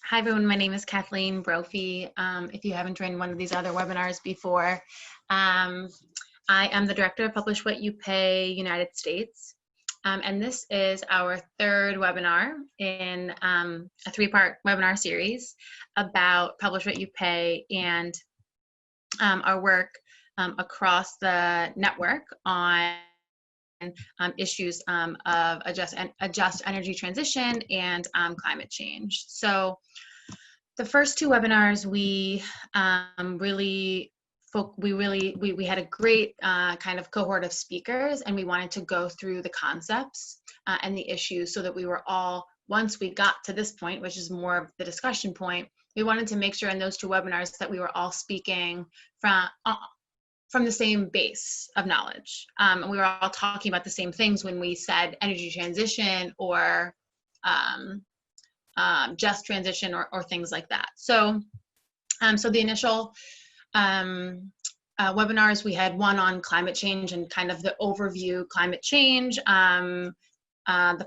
Hi everyone, my name is Kathleen Brophy. If you haven't joined one of these other webinars before, I am the Director of Publish What You Pay United States. And this is our third webinar in a three-part webinar series about Publish What You Pay and our work across the network on issues of just energy transition and climate change. So the first two webinars, we had a great kind of cohort of speakers, and we wanted to go through the concepts and the issues so that we were all, once we got to this point, which is more of the discussion point, we wanted to make sure in those two webinars that we were all speaking from the same base of knowledge. And we were all talking about the same things when we said energy transition or just transition or things like that. So, so the initial webinars, we had one on climate change and kind of the overview climate change, the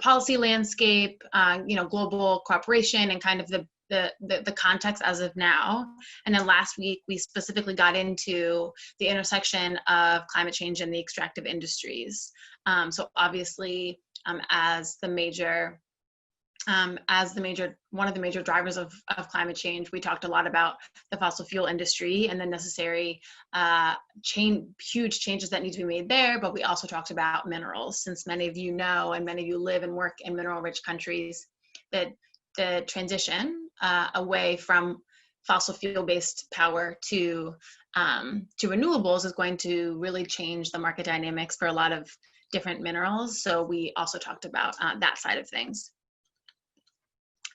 policy landscape, global cooperation and kind of the context as of now. And then last week, we specifically got into the intersection of climate change and the extractive industries. So obviously, as one of the major drivers of climate change, we talked a lot about the fossil fuel industry and the necessary huge changes that need to be made there, but we also talked about minerals, since many of you know and many of you live and work in mineral-rich countries, that the transition away from fossil fuel-based power to renewables is going to really change the market dynamics for a lot of different minerals. So we also talked about that side of things.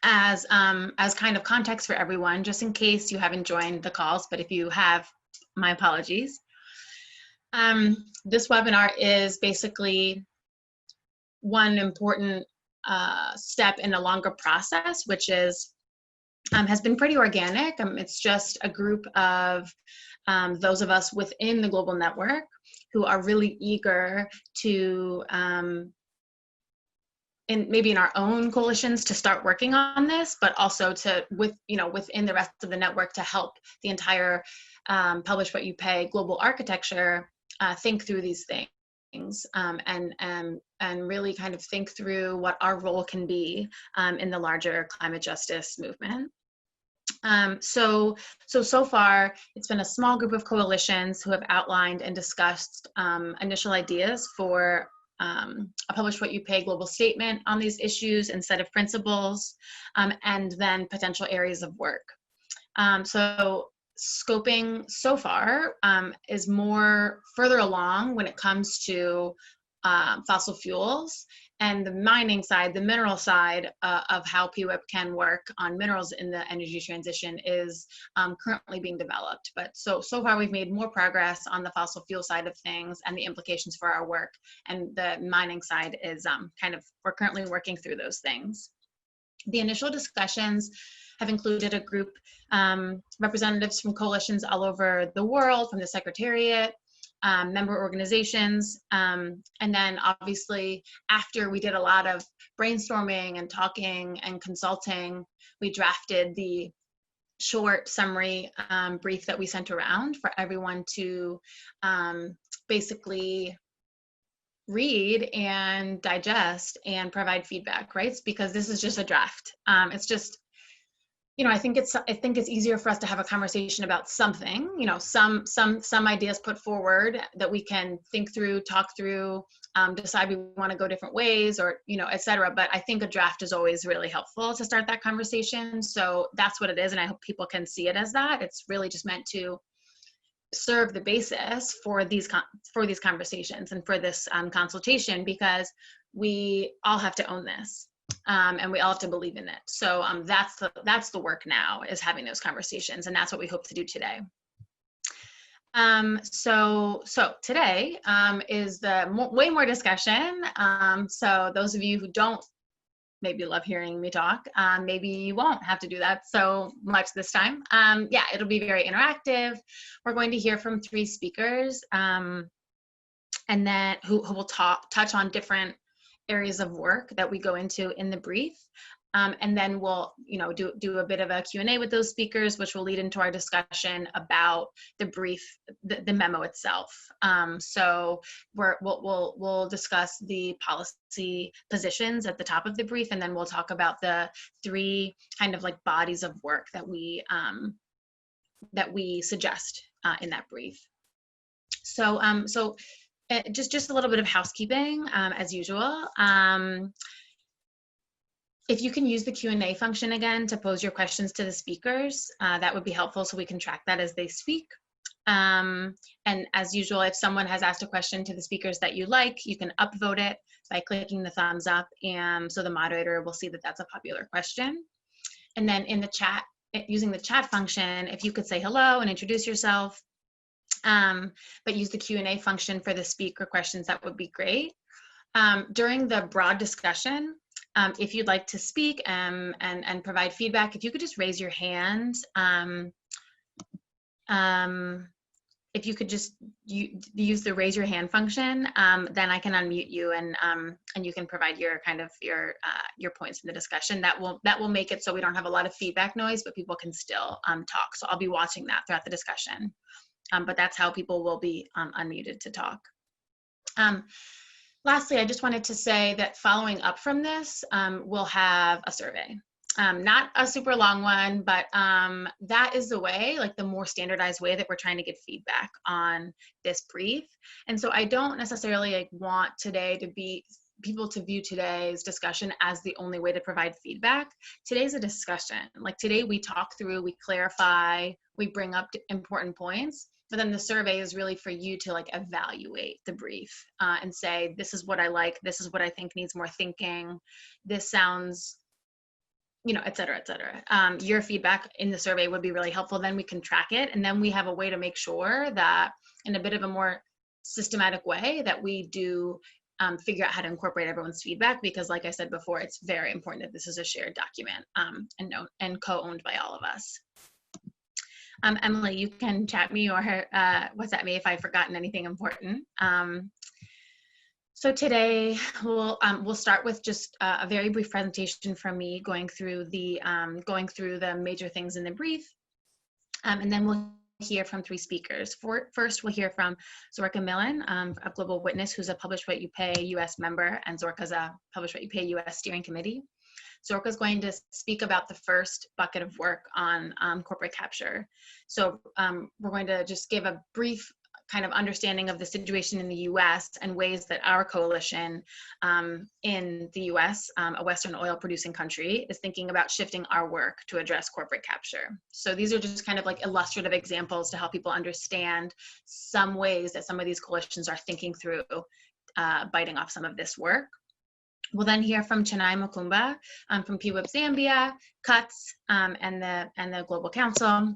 As kind of context for everyone, just in case you haven't joined the calls, but if you have, my apologies. This webinar is basically one important step in a longer process, which is has been pretty organic. It's just a group of those of us within the global network who are really eager to maybe in our own coalitions to start working on this, but also to within the rest of the network to help the entire Publish What You Pay global architecture think through these things and really kind of think through what our role can be in the larger climate justice movement. So far, it's been a small group of coalitions who have outlined and discussed initial ideas for a Publish What You Pay global statement on these issues and set of principles, and then potential areas of work. So scoping so far is more further along when it comes to fossil fuels, and the mining side, the mineral side of how PWYP can work on minerals in the energy transition is currently being developed. But so far we've made more progress on the fossil fuel side of things and the implications for our work. And the mining side is we're currently working through those things. The initial discussions have included a group, representatives from coalitions all over the world, from the Secretariat, member organizations, and then obviously after we did a lot of brainstorming and talking and consulting, we drafted the short summary brief that we sent around for everyone to basically read and digest and provide feedback, right? Because this is just a draft. It's just, I think it's easier for us to have a conversation about something, some ideas put forward that we can think through, talk through, decide we want to go different ways, or et cetera. But I think a draft is always really helpful to start that conversation. So that's what it is, and I hope people can see it as that. It's really just meant to serve the basis for these conversations and for this consultation, because we all have to own this. And we all have to believe in it. So that's the work now, is having those conversations, and that's what we hope to do today. So today is way more discussion. So those of you who don't maybe love hearing me talk, maybe you won't have to do that so much this time. Yeah, it'll be very interactive. We're going to hear from 3 speakers, and then who will touch on different areas of work that we go into in the brief. And then we'll, do a bit of a Q&A with those speakers, which will lead into our discussion about the brief, the memo itself. So we'll discuss the policy positions at the top of the brief, and then we'll talk about the 3 kind of like bodies of work that we suggest in that brief. So just a little bit of housekeeping as usual. If you can use the Q&A function again to pose your questions to the speakers, that would be helpful so we can track that as they speak. And as usual, if someone has asked a question to the speakers that you like, you can upvote it by clicking the thumbs up, and so the moderator will see that that's a popular question. And then in the chat, using the chat function, if you could say hello and introduce yourself, but use the Q&A function for the speaker questions, that would be great. During the broad discussion, if you'd like to speak and provide feedback, if you could just raise your hand. If you could just use the raise your hand function, then I can unmute you and you can provide your your points in the discussion. That will make it so we don't have a lot of feedback noise, but people can still talk. So I'll be watching that throughout the discussion. But that's how people will be unmuted to talk. Lastly, I just wanted to say that following up from this, we'll have a survey. Not a super long one, but that is the way, like the more standardized way that we're trying to get feedback on this brief. And so I don't necessarily want today to be people to view today's discussion as the only way to provide feedback. Today's a discussion. Like today we talk through, we clarify, we bring up important points, but then the survey is really for you to like evaluate the brief and say, this is what I like, this is what I think needs more thinking, this sounds, et cetera, et cetera. Your feedback in the survey would be really helpful. Then we can track it. And then we have a way to make sure that in a bit of a more systematic way that we do figure out how to incorporate everyone's feedback, because like I said before, it's very important that this is a shared document and co-owned by all of us. Emily, you can chat me or WhatsApp me if I've forgotten anything important. So today we'll start with just a very brief presentation from me going through the major things in the brief, and then we'll hear from 3 speakers. First, we'll hear from Zorka Millen, a Global Witness, who's a Publish What You Pay U.S. member, and Zorka's a Publish What You Pay U.S. steering committee. Zorka's going to speak about the first bucket of work on corporate capture. So we're going to just give a brief kind of understanding of the situation in the U.S. and ways that our coalition in the U.S., a Western oil producing country, is thinking about shifting our work to address corporate capture. So these are just kind of like illustrative examples to help people understand some ways that some of these coalitions are thinking through biting off some of this work. We'll then hear from Chennai Mukumba from PWYP Zambia, CUTS, and the Global Council.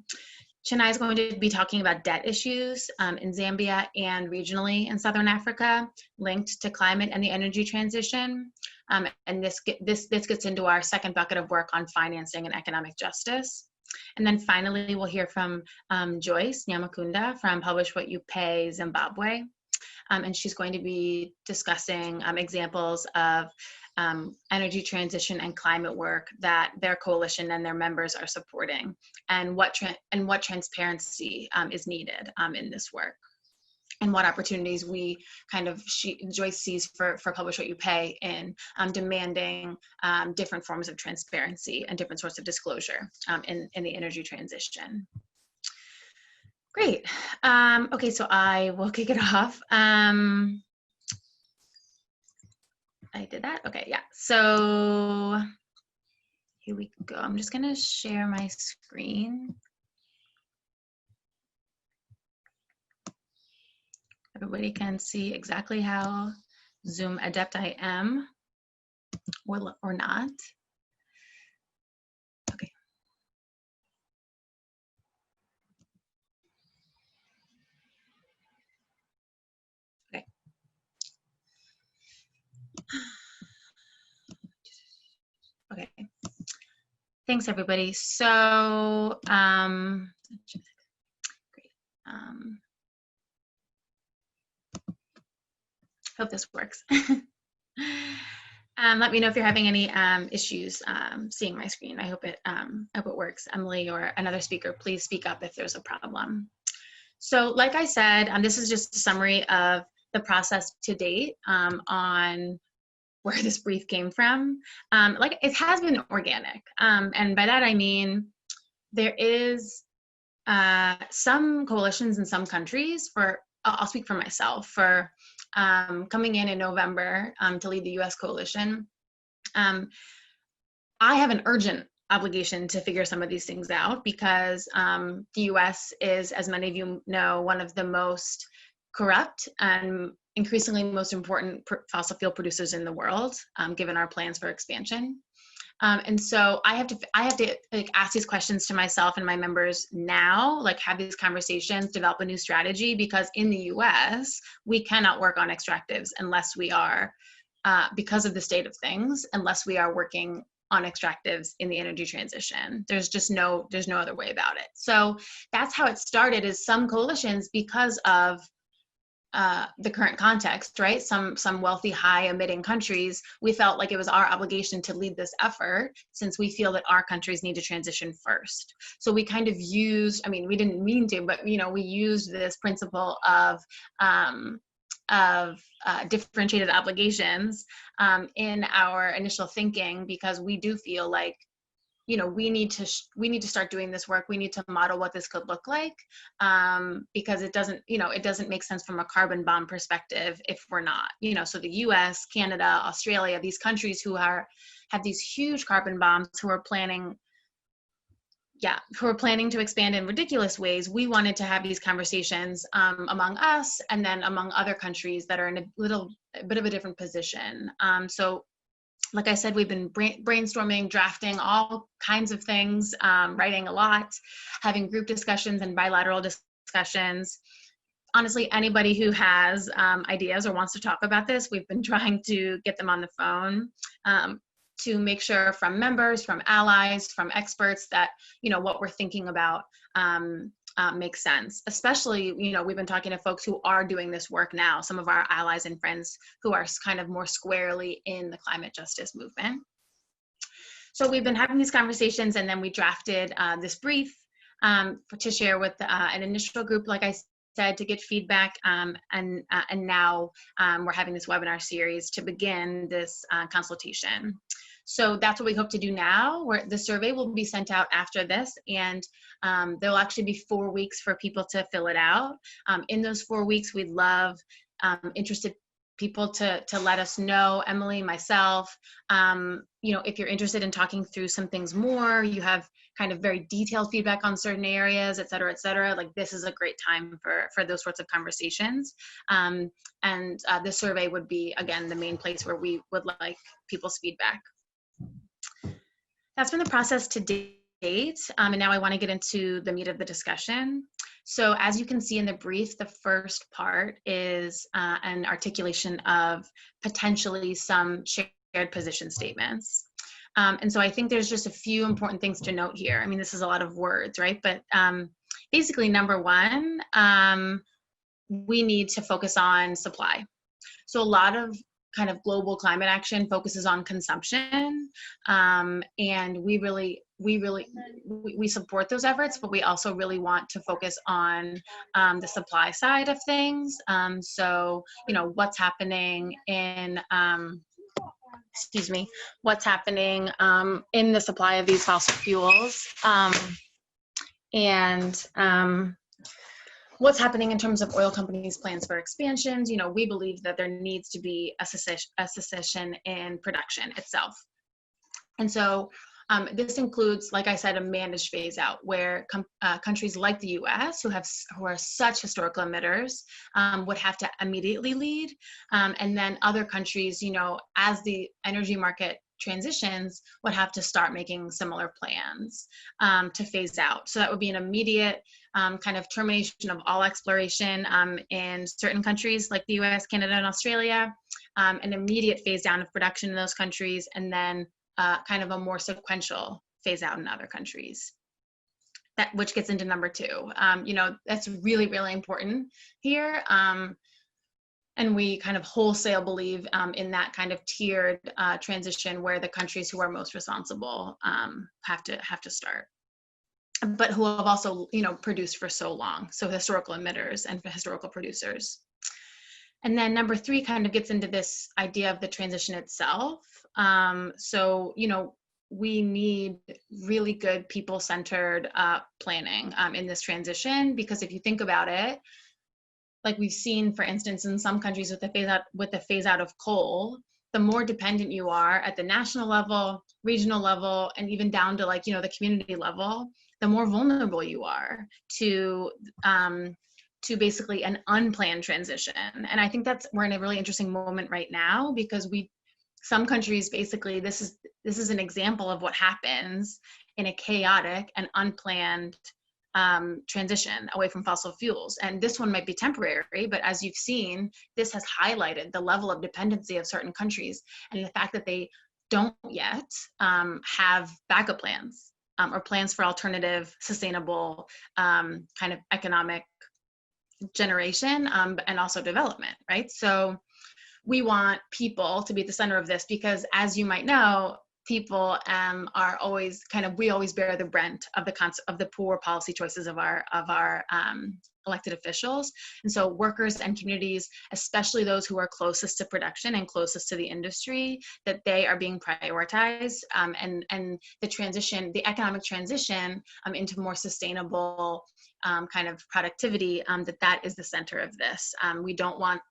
Chennai is going to be talking about debt issues in Zambia and regionally in Southern Africa, linked to climate and the energy transition. And this gets into our second bucket of work on financing and economic justice. And then finally, we'll hear from Joyce Nyamakunda from Publish What You Pay Zimbabwe. And she's going to be discussing examples of energy transition and climate work that their coalition and their members are supporting, and what transparency is needed in this work, and what opportunities Joyce sees for Publish What You Pay in demanding different forms of transparency and different sorts of disclosure in the energy transition. Great. Okay, so I will kick it off. I did that. Okay, yeah. So here we go. I'm just going to share my screen. Everybody can see exactly how Zoom adept I am, or not. Okay. Okay. Okay. Thanks, everybody. So, great. Hope this works. Let me know if you're having any issues seeing my screen. I hope it works. Emily or another speaker, please speak up if there's a problem. So like I said, this is just a summary of the process to date on where this brief came from. Like it has been organic. And by that I mean, there is some coalitions in some countries I'll speak for myself, for coming in November to lead the US coalition. I have an urgent obligation to figure some of these things out because the US is, as many of you know, one of the most corrupt and increasingly most important fossil fuel producers in the world, given our plans for expansion. And so I have to like ask these questions to myself and my members now, like have these conversations, develop a new strategy, because in the US, we cannot work on extractives unless we are, because of the state of things, unless we are working on extractives in the energy transition. There's no other way about it. So that's how it started, is some coalitions, because of the current context, right? Some wealthy, high emitting countries, we felt like it was our obligation to lead this effort, since we feel that our countries need to transition first. So we kind of used, I mean, we didn't mean to, but we used this principle of differentiated obligations in our initial thinking, because we do feel like we need to start doing this work. We need to model what this could look like, because it doesn't make sense from a carbon bomb perspective if we're not, so the US, Canada, Australia, these countries who have these huge carbon bombs, who are planning to expand in ridiculous ways. We wanted to have these conversations among us, and then among other countries that are in a bit of a different position. So like I said, we've been brainstorming, drafting all kinds of things, writing a lot, having group discussions and bilateral discussions. Honestly, anybody who has ideas or wants to talk about this, we've been trying to get them on the phone to make sure from members, from allies, from experts that, what we're thinking about makes sense. Especially, we've been talking to folks who are doing this work now, some of our allies and friends who are kind of more squarely in the climate justice movement. So we've been having these conversations, and then we drafted this brief to share with an initial group, like I said, to get feedback, and now we're having this webinar series to begin this consultation. So that's what we hope to do now, where the survey will be sent out after this, and there will actually be 4 weeks for people to fill it out. In those 4 weeks, we'd love interested people to let us know, Emily, myself, if you're interested in talking through some things more, you have kind of very detailed feedback on certain areas, et cetera, like this is a great time for those sorts of conversations. And this survey would be, again, the main place where we would like people's feedback. That's been the process to date, and now I want to get into the meat of the discussion. So as you can see in the brief, the first part is an articulation of potentially some shared position statements. And so I think there's just a few important things to note here. I mean, this is a lot of words, right? But basically, number one, we need to focus on supply. So a lot of kind of global climate action focuses on consumption, and we support those efforts, but we also really want to focus on the supply side of things. So what's happening in what's happening in the supply of these fossil fuels, and what's happening in terms of oil companies' plans for expansions. We believe that there needs to be a cessation in production itself. And so this includes, like I said, a managed phase out, where countries like the US, who are such historical emitters, would have to immediately lead. And then other countries, as the energy market transitions, would have to start making similar plans to phase out. So that would be an immediate kind of termination of all exploration in certain countries like the US, Canada, and Australia, an immediate phase down of production in those countries, and then kind of a more sequential phase out in other countries. Which gets into number two. That's really, really important here. And And we kind of wholesale believe in that kind of tiered transition where the countries who are most responsible have to start, but who have also, produced for so long. So historical emitters and historical producers. And then number 3 kind of gets into this idea of the transition itself. So, we need really good people-centered planning in this transition, because if you think about it, like we've seen, for instance, in some countries with the phase out of coal, the more dependent you are at the national level, regional level, and even down to the community level, the more vulnerable you are to basically an unplanned transition. And I think we're in a really interesting moment right now, because some countries, basically, this is an example of what happens in a chaotic and unplanned transition away from fossil fuels. And this one might be temporary, but as you've seen, this has highlighted the level of dependency of certain countries and the fact that they don't yet have backup plans or plans for alternative, sustainable kind of economic generation and also development, right? So we want people to be at the center of this, because as you might know, people are always we always bear the brunt of the poor policy choices of our elected officials. And so workers and communities, especially those who are closest to production and closest to the industry, that they are being prioritized, and the economic transition into more sustainable kind of productivity, that is the center of this. We don't want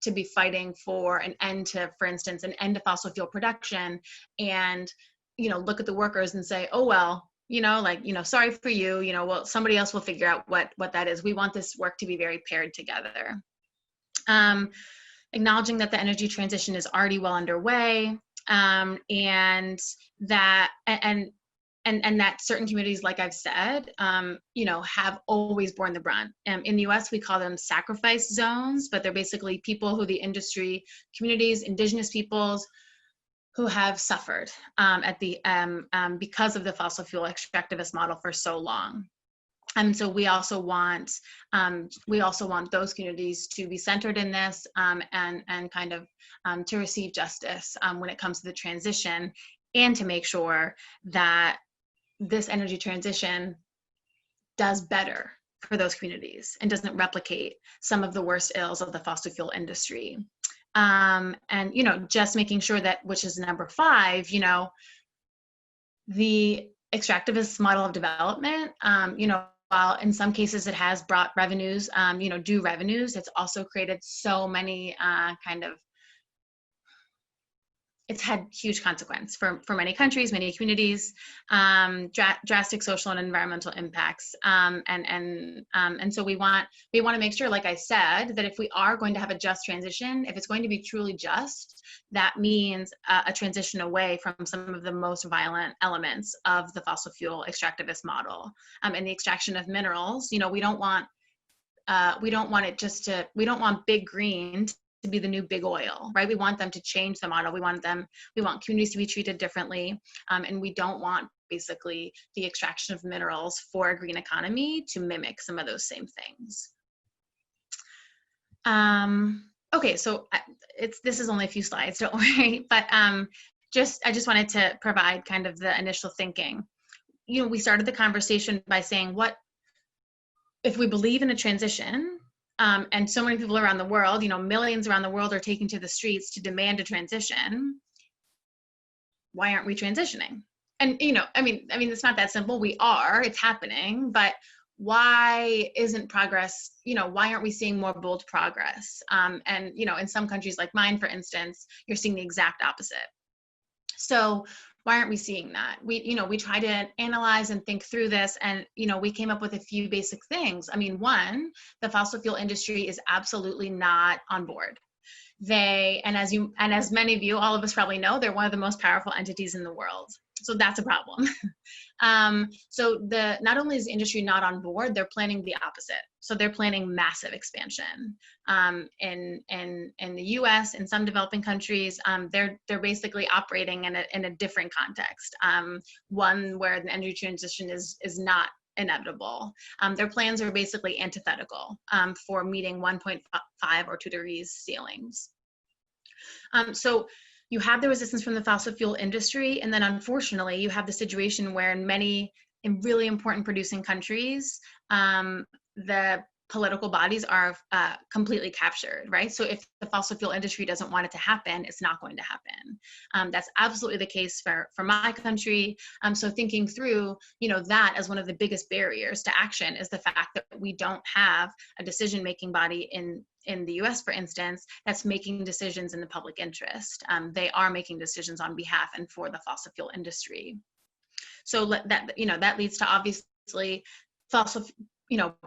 to be fighting for an end to, for instance, an end to fossil fuel production, and look at the workers and say, oh well, sorry for you, well, somebody else will figure out what that is. We want this work to be very paired together. Acknowledging that the energy transition is already well underway, and that certain communities, like I've said, have always borne the brunt. In the US, we call them sacrifice zones, but they're basically people who the industry, communities, indigenous peoples, who have suffered because of the fossil fuel extractivist model for so long. And so we also want those communities to be centered in this, and kind of to receive justice when it comes to the transition, and to make sure that this energy transition does better for those communities and doesn't replicate some of the worst ills of the fossil fuel industry. And just making sure that, which is number 5, the extractivist model of development, while in some cases it has brought revenues, due revenues, it's also created so many it's had huge consequence for many countries, many communities, drastic social and environmental impacts, and so we want to make sure, like I said, that if we are going to have a just transition, if it's going to be truly just, that means a transition away from some of the most violent elements of the fossil fuel extractivist model, and the extraction of minerals. We don't want big green to be the new big oil, right? We want them to change the model. We want communities to be treated differently. And we don't want basically the extraction of minerals for a green economy to mimic some of those same things. Okay, so this is only a few slides, don't worry, but I just wanted to provide kind of the initial thinking. We started the conversation by saying, what if we believe in a transition, and so many people around the world, millions around the world are taking to the streets to demand a transition, why aren't we transitioning? And, it's not that simple. We are, it's happening, but why isn't progress, why aren't we seeing more bold progress? And, in some countries like mine, for instance, you're seeing the exact opposite. So why aren't we seeing that? We try to analyze and think through this, and we came up with a few basic things. One, the fossil fuel industry is absolutely not on board. And as many of you, all of us probably know, they're one of the most powerful entities in the world. So that's a problem. So not only is the industry not on board, they're planning the opposite. So they're planning massive expansion. In the US, in some developing countries, they're basically operating in a different context, one where the energy transition is not inevitable. Their plans are basically antithetical for meeting 1.5 or 2 degrees ceilings. So you have the resistance from the fossil fuel industry, and then unfortunately you have the situation where in many really important producing countries, the political bodies are completely captured, right? So if the fossil fuel industry doesn't want it to happen, it's not going to happen. That's absolutely the case for my country. So thinking through, that as one of the biggest barriers to action is the fact that we don't have a decision-making body in the US, for instance, that's making decisions in the public interest. They are making decisions on behalf and for the fossil fuel industry. So that leads to obviously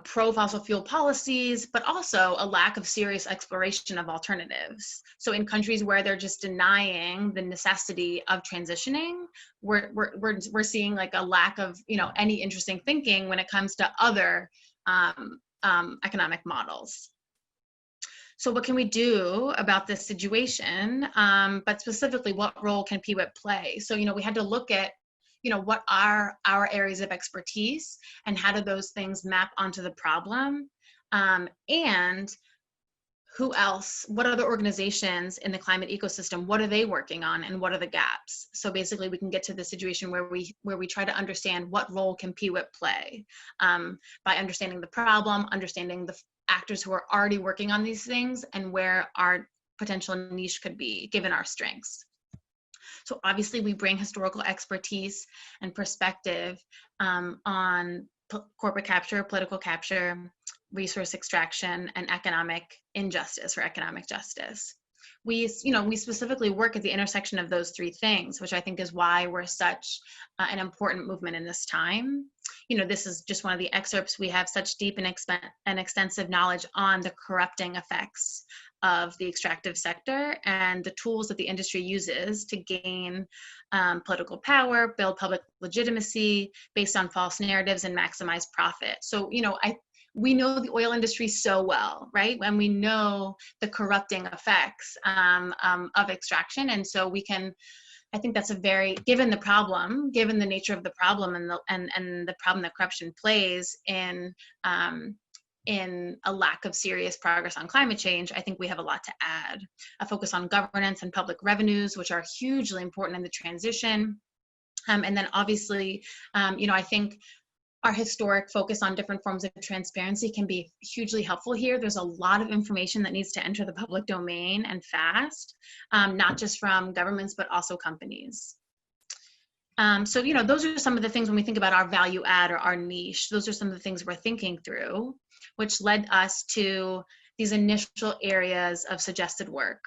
pro-fossil fuel policies, but also a lack of serious exploration of alternatives. So in countries where they're just denying the necessity of transitioning, we're seeing like a lack of any interesting thinking when it comes to other economic models. So what can we do about this situation? But specifically, what role can PWYP play? So we had to look at what are our areas of expertise and how do those things map onto the problem, and who else, what other organizations in the climate ecosystem, what are they working on and what are the gaps? So basically we can get to the situation where we try to understand what role can PWYP play by understanding the problem, understanding the actors who are already working on these things and where our potential niche could be given our strengths. So obviously we bring historical expertise and perspective on corporate capture, political capture, resource extraction, and economic injustice or economic justice. We specifically work at the intersection of those three things, which I think is why we're such an important movement in this time. This is just one of the excerpts. We have such deep and extensive knowledge on the corrupting effects of the extractive sector and the tools that the industry uses to gain political power, build public legitimacy based on false narratives, and maximize profit. So, we know the oil industry so well, right? And we know the corrupting effects of extraction. And so I think that's given the nature of the problem and the problem that corruption plays in a lack of serious progress on climate change, I think we have a lot to add. A focus on governance and public revenues, which are hugely important in the transition. And then obviously, I think our historic focus on different forms of transparency can be hugely helpful here. There's a lot of information that needs to enter the public domain and fast, not just from governments, but also companies. So, those are some of the things when we think about our value add or our niche, those are some of the things we're thinking through, which led us to these initial areas of suggested work.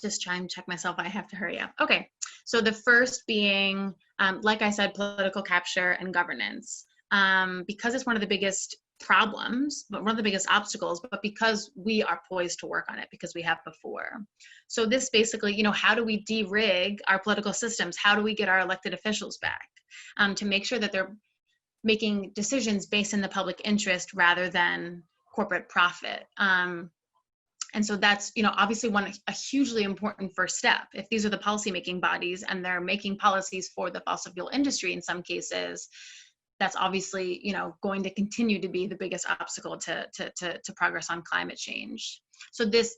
Just try and check myself, I have to hurry up. Okay, so the first being, like I said, political capture and governance. Because it's one of the biggest problems, but one of the biggest obstacles, but because we are poised to work on it because we have before. So this basically, how do we de-rig our political systems? How do we get our elected officials back to make sure that they're making decisions based in the public interest rather than corporate profit? And so that's, obviously a hugely important first step. If these are the policymaking bodies and they're making policies for the fossil fuel industry in some cases, that's obviously, going to continue to be the biggest obstacle to progress on climate change. So this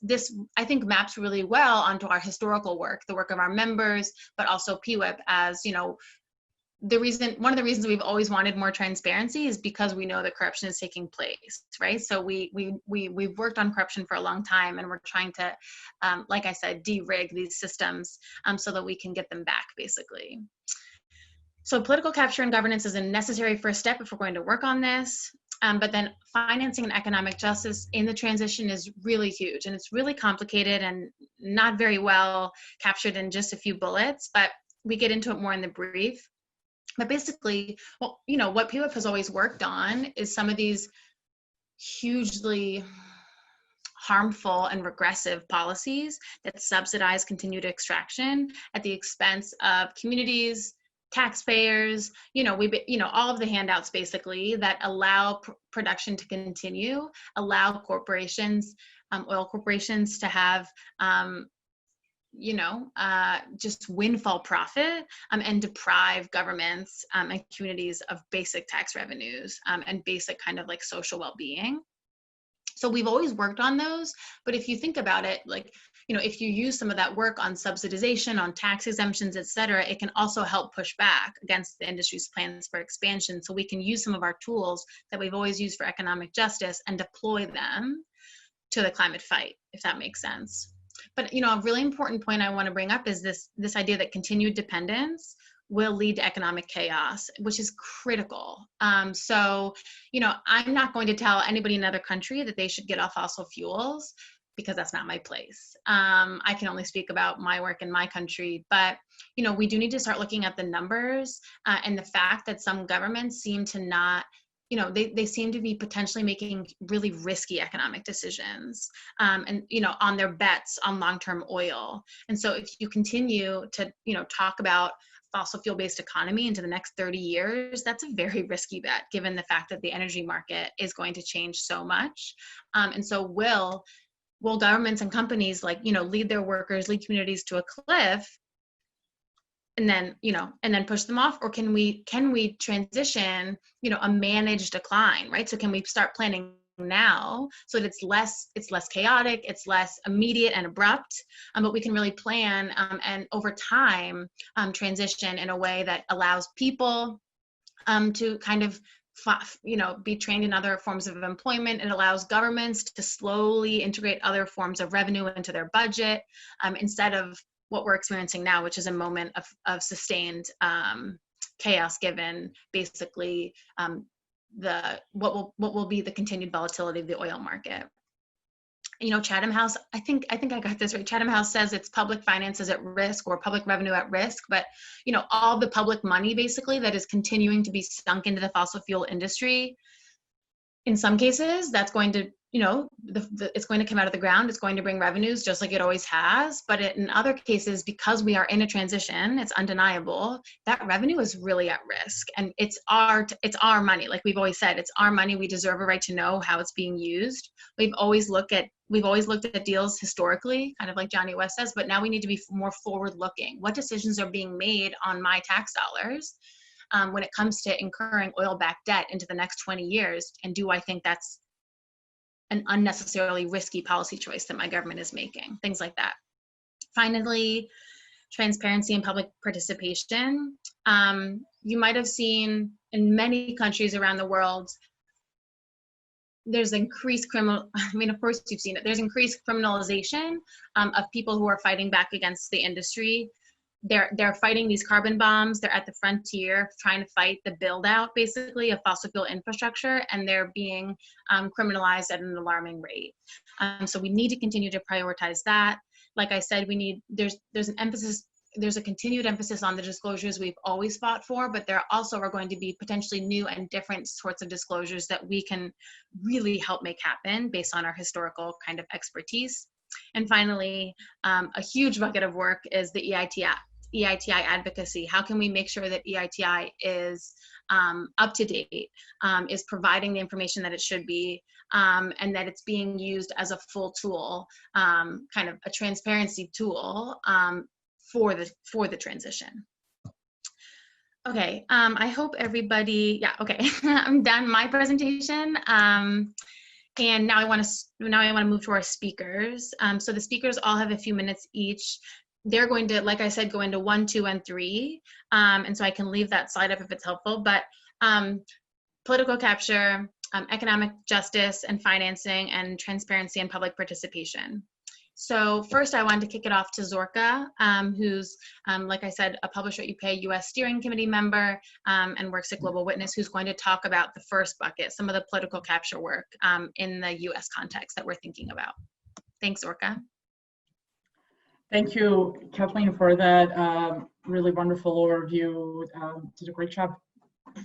I think maps really well onto our historical work, the work of our members, but also PWYP as, one of the reasons we've always wanted more transparency is because we know that corruption is taking place, right? So we've worked on corruption for a long time and we're trying to, like I said, de-rig these systems so that we can get them back, basically. So political capture and governance is a necessary first step if we're going to work on this. But then financing and economic justice in the transition is really huge, and it's really complicated and not very well captured in just a few bullets, but we get into it more in the brief. But basically, what PWYP has always worked on is some of these hugely harmful and regressive policies that subsidize continued extraction at the expense of communities, taxpayers, all of the handouts basically that allow production to continue, allow corporations, oil corporations to have just windfall profit and deprive governments and communities of basic tax revenues and basic kind of like social well-being. So we've always worked on those, but if you think about it, like, if you use some of that work on subsidization, on tax exemptions, et cetera, it can also help push back against the industry's plans for expansion. So we can use some of our tools that we've always used for economic justice and deploy them to the climate fight, if that makes sense. But, a really important point I want to bring up is this idea that continued dependence will lead to economic chaos, which is critical. So, I'm not going to tell anybody in another country that they should get off fossil fuels, because that's not my place. I can only speak about my work in my country, but, we do need to start looking at the numbers and the fact that some governments seem to not, they seem to be potentially making really risky economic decisions and, on their bets on long-term oil. And so if you continue to, talk about fossil fuel-based economy into the next 30 years, that's a very risky bet, given the fact that the energy market is going to change so much. And so will governments and companies lead their workers, lead communities to a cliff, and then push them off? Or can we transition, a managed decline, right? So can we start planning now so that it's less chaotic, it's less immediate and abrupt, but we can really plan and over time transition in a way that allows people to kind of be trained in other forms of employment. It allows governments to slowly integrate other forms of revenue into their budget instead of what we're experiencing now, which is a moment of sustained chaos, given basically what will be the continued volatility of the oil market. Chatham House, I think I got this right. Chatham House says it's public finances at risk or public revenue at risk, but all the public money basically that is continuing to be sunk into the fossil fuel industry, in some cases that's going to it's going to come out of the ground. It's going to bring revenues just like it always has. But in other cases, because we are in a transition, it's undeniable, that revenue is really at risk. And it's our money. Like we've always said, it's our money. We deserve a right to know how it's being used. We've always looked at deals historically, kind of like Johnny West says, but now we need to be more forward looking. What decisions are being made on my tax dollars when it comes to incurring oil-backed debt into the next 20 years? And do I think that's an unnecessarily risky policy choice that my government is making? Things like that. Finally, transparency and public participation. You might have seen in many countries around the world, there's increased of course you've seen it. There's increased criminalization of people who are fighting back against the industry. They're fighting these carbon bombs. They're at the frontier trying to fight the build out basically of fossil fuel infrastructure, and they're being criminalized at an alarming rate. So we need to continue to prioritize that. Like I said, there's a continued emphasis on the disclosures we've always fought for, but there also are going to be potentially new and different sorts of disclosures that we can really help make happen based on our historical kind of expertise. And finally, a huge bucket of work is the EITI advocacy. How can we make sure that EITI is up to date, is providing the information that it should be, and that it's being used as a full tool, kind of a transparency tool for the transition. Okay, I hope everybody, okay, I'm done my presentation. And now I want to move to our speakers. So the speakers all have a few minutes each. They're going to, like I said, go into 1, 2, and 3. And so I can leave that slide up if it's helpful. But political capture, economic justice and financing, and transparency and public participation. So first I wanted to kick it off to Zorka, who's, like I said, a Publish What You Pay US Steering Committee member and works at Global Witness, who's going to talk about the first bucket, some of the political capture work in the US context that we're thinking about. Thanks, Zorka. Thank you, Kathleen, for that really wonderful overview. Did a great job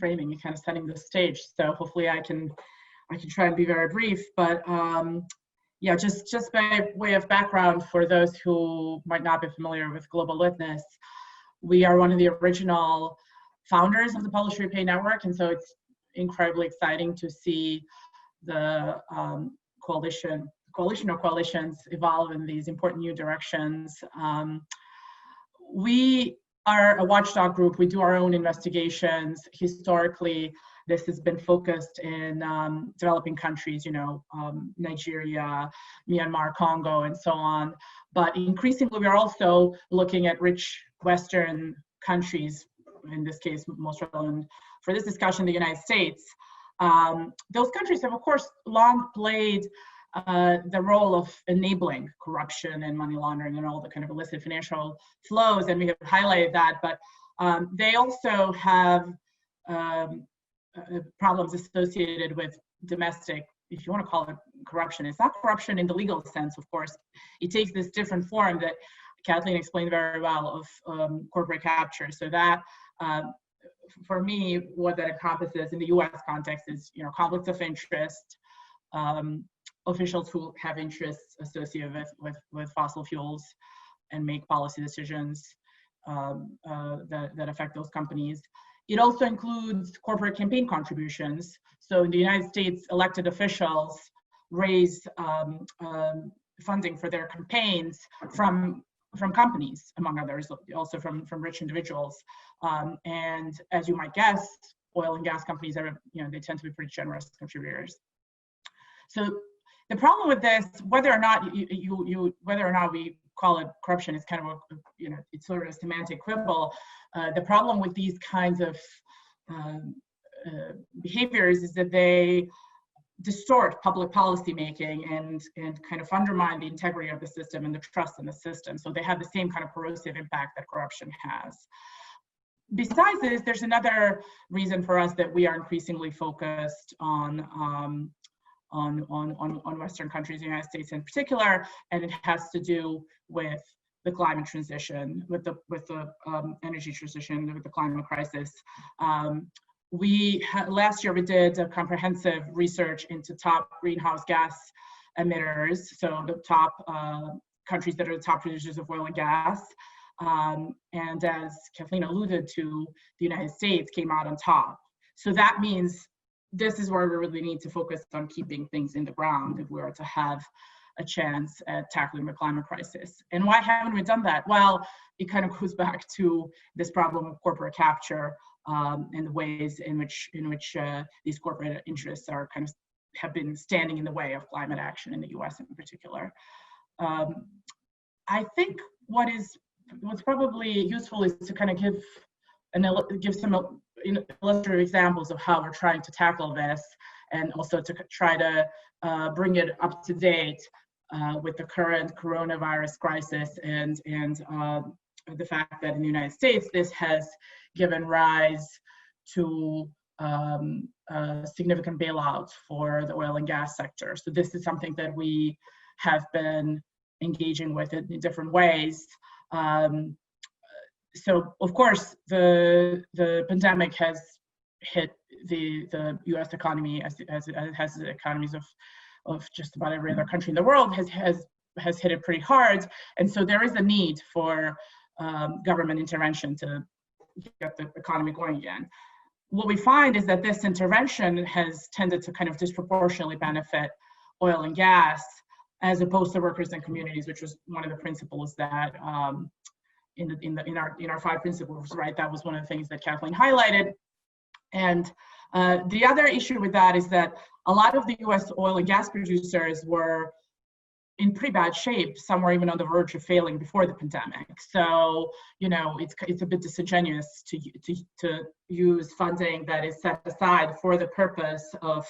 framing and kind of setting the stage. So hopefully I can try and be very brief, but yeah, just by way of background for those who might not be familiar with Global Witness, we are one of the original founders of the Publish What You Pay network, and so it's incredibly exciting to see the coalition coalition or coalitions evolve in these important new directions. We are a watchdog group. We do our own investigations. Historically, this has been focused in developing countries, Nigeria, Myanmar, Congo, and so on. But increasingly, we are also looking at rich Western countries, in this case, most relevant for this discussion, the United States. Those countries have, of course, long played the role of enabling corruption and money laundering and all the kind of illicit financial flows, and we have highlighted that, but they also have problems associated with domestic, if you want to call it corruption. It's not corruption in the legal sense, of course. It takes this different form that Kathleen explained very well of corporate capture. So that, for me, what that encompasses in the US context is, conflicts of interest, officials who have interests associated with fossil fuels and make policy decisions that affect those companies. It also includes corporate campaign contributions. So in the United States, elected officials raise funding for their campaigns from companies, among others, also from rich individuals. And as you might guess, oil and gas companies are, they tend to be pretty generous contributors. So the problem with this, whether or not we call it corruption, is kind of it's sort of a semantic quibble. The problem with these kinds of behaviors is that they distort public policy making and kind of undermine the integrity of the system and the trust in the system. So they have the same kind of corrosive impact that corruption has. Besides this, there's another reason for us that we are increasingly focused on Western countries, the United States in particular, and it has to do with the climate transition, with the energy transition, with the climate crisis. Last year we did a comprehensive research into top greenhouse gas emitters, so the top countries that are the top producers of oil and gas. And as Kathleen alluded to, the United States came out on top. So that means this is where we really need to focus on keeping things in the ground if we are to have a chance at tackling the climate crisis. And why haven't we done that? Well, it kind of goes back to this problem of corporate capture and the ways in which these corporate interests are have been standing in the way of climate action in the US in particular. I think what's probably useful is to kind of give some illustrative examples of how we're trying to tackle this, and also to try to bring it up to date with the current coronavirus crisis and the fact that in the United States this has given rise to significant bailouts for the oil and gas sector. So this is something that we have been engaging with in different ways. So of course, the pandemic has hit the U.S. economy as it has the economies of just about every other country in the world has hit it pretty hard, and so there is a need for government intervention to get the economy going again. What we find is that this intervention has tended to kind of disproportionately benefit oil and gas as opposed to workers and communities, which was one of the principles that in our 5 principles, right? That was one of the things that Kathleen highlighted. And the other issue with that is that a lot of the US oil and gas producers were in pretty bad shape. Some were even on the verge of failing before the pandemic. So, it's a bit disingenuous to use funding that is set aside for the purpose of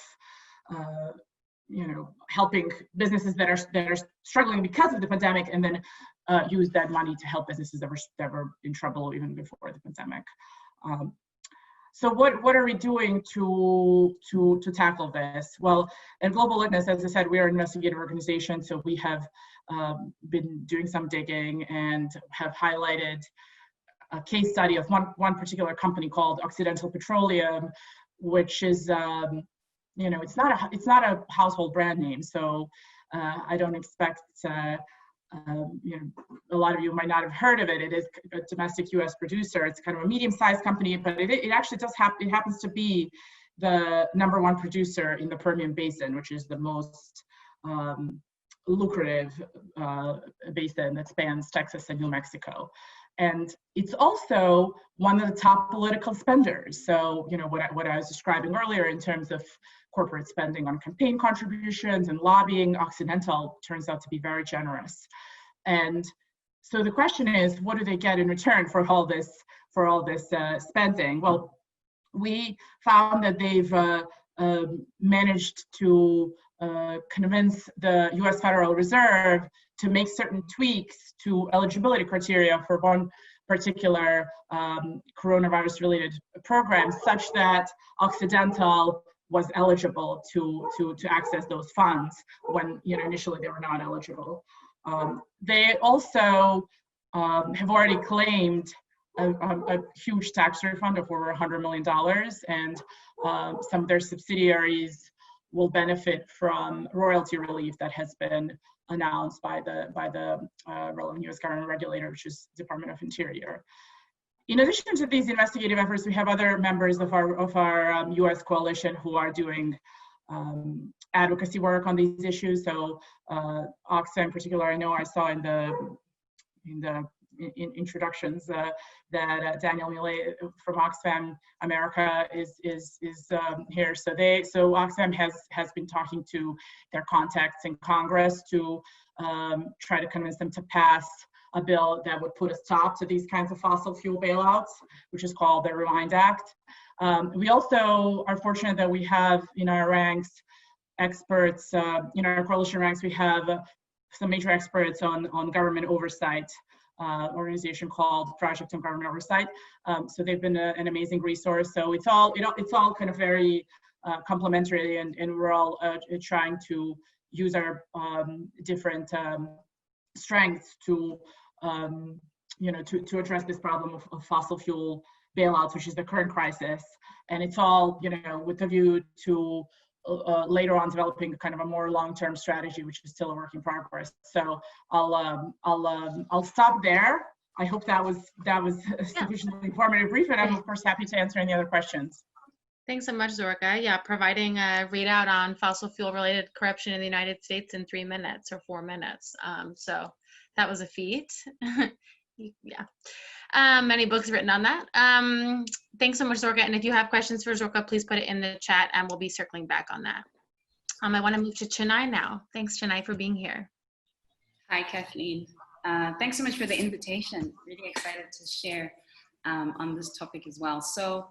helping businesses that are struggling because of the pandemic, and then use that money to help businesses that were in trouble even before the pandemic. So what are we doing to tackle this? Well, at Global Witness, as I said, we are an investigative organization, so we have been doing some digging and have highlighted a case study of one particular company called Occidental Petroleum, which is it's not a household brand name, so I don't expect a lot of you might not have heard of it. It is a domestic U.S. producer. It's kind of a medium-sized company, but it actually it happens to be the #1 producer in the Permian Basin, which is the most lucrative basin that spans Texas and New Mexico. And it's also one of the top political spenders. So, you know, what I was describing earlier in terms of corporate spending on campaign contributions and lobbying, Occidental turns out to be very generous. And so the question is, what do they get in return for all this spending? Well, we found that they've managed to convince the US Federal Reserve to make certain tweaks to eligibility criteria for one particular coronavirus-related program, such that Occidental was eligible to access those funds when, you know, initially they were not eligible. They also have already claimed a huge tax refund of over $100 million, and some of their subsidiaries will benefit from royalty relief that has been announced by the relevant U.S. government regulator, which is Department of Interior. In addition to these investigative efforts, we have other members of our U.S. coalition who are doing advocacy work on these issues. So OXA in particular, I know I saw in the introductions that Daniel Millet from Oxfam America is here. So Oxfam has been talking to their contacts in Congress to try to convince them to pass a bill that would put a stop to these kinds of fossil fuel bailouts, which is called the Rewind Act. We also are fortunate that we have in our ranks experts, in our coalition ranks, we have some major experts on government oversight, organization called Project on Government Oversight. So they've been an amazing resource. So it's all kind of very complementary, and we're all trying to use our different strengths to address this problem of fossil fuel bailouts, which is the current crisis. And it's all, with a view to later on developing kind of a more long-term strategy, which is still a work in progress. So I'll stop there. I hope that was a sufficiently informative brief, and I'm of course happy to answer any other questions. Thanks so much, Zorka. Yeah, providing a readout on fossil fuel related corruption in the United States in 3 minutes or 4 minutes. So that was a feat. Yeah. Many books written on that. Thanks so much, Zorka. And if you have questions for Zorka, please put it in the chat and we'll be circling back on that. I want to move to Chennai now. Thanks, Chennai, for being here. Hi, Kathleen. Thanks so much for the invitation. Really excited to share on this topic as well. So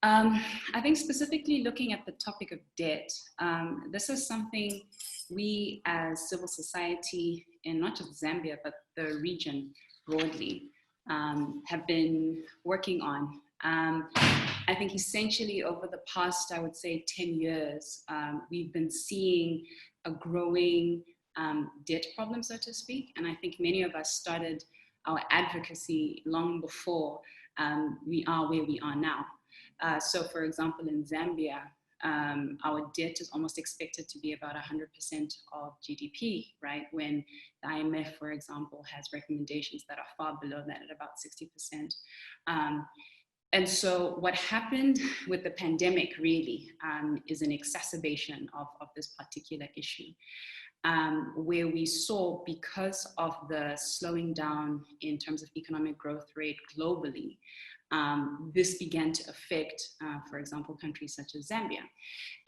I think specifically looking at the topic of debt, this is something we as civil society in not just Zambia, but the region broadly have been working on. I think essentially over the past, I would say 10 years, we've been seeing a growing debt problem, so to speak. And I think many of us started our advocacy long before we are where we are now. So for example, in Zambia, our debt is almost expected to be about 100% of GDP, right? When the IMF, for example, has recommendations that are far below that at about 60%. And so what happened with the pandemic really is an exacerbation of this particular issue, where we saw, because of the slowing down in terms of economic growth rate globally, this began to affect, for example, countries such as Zambia.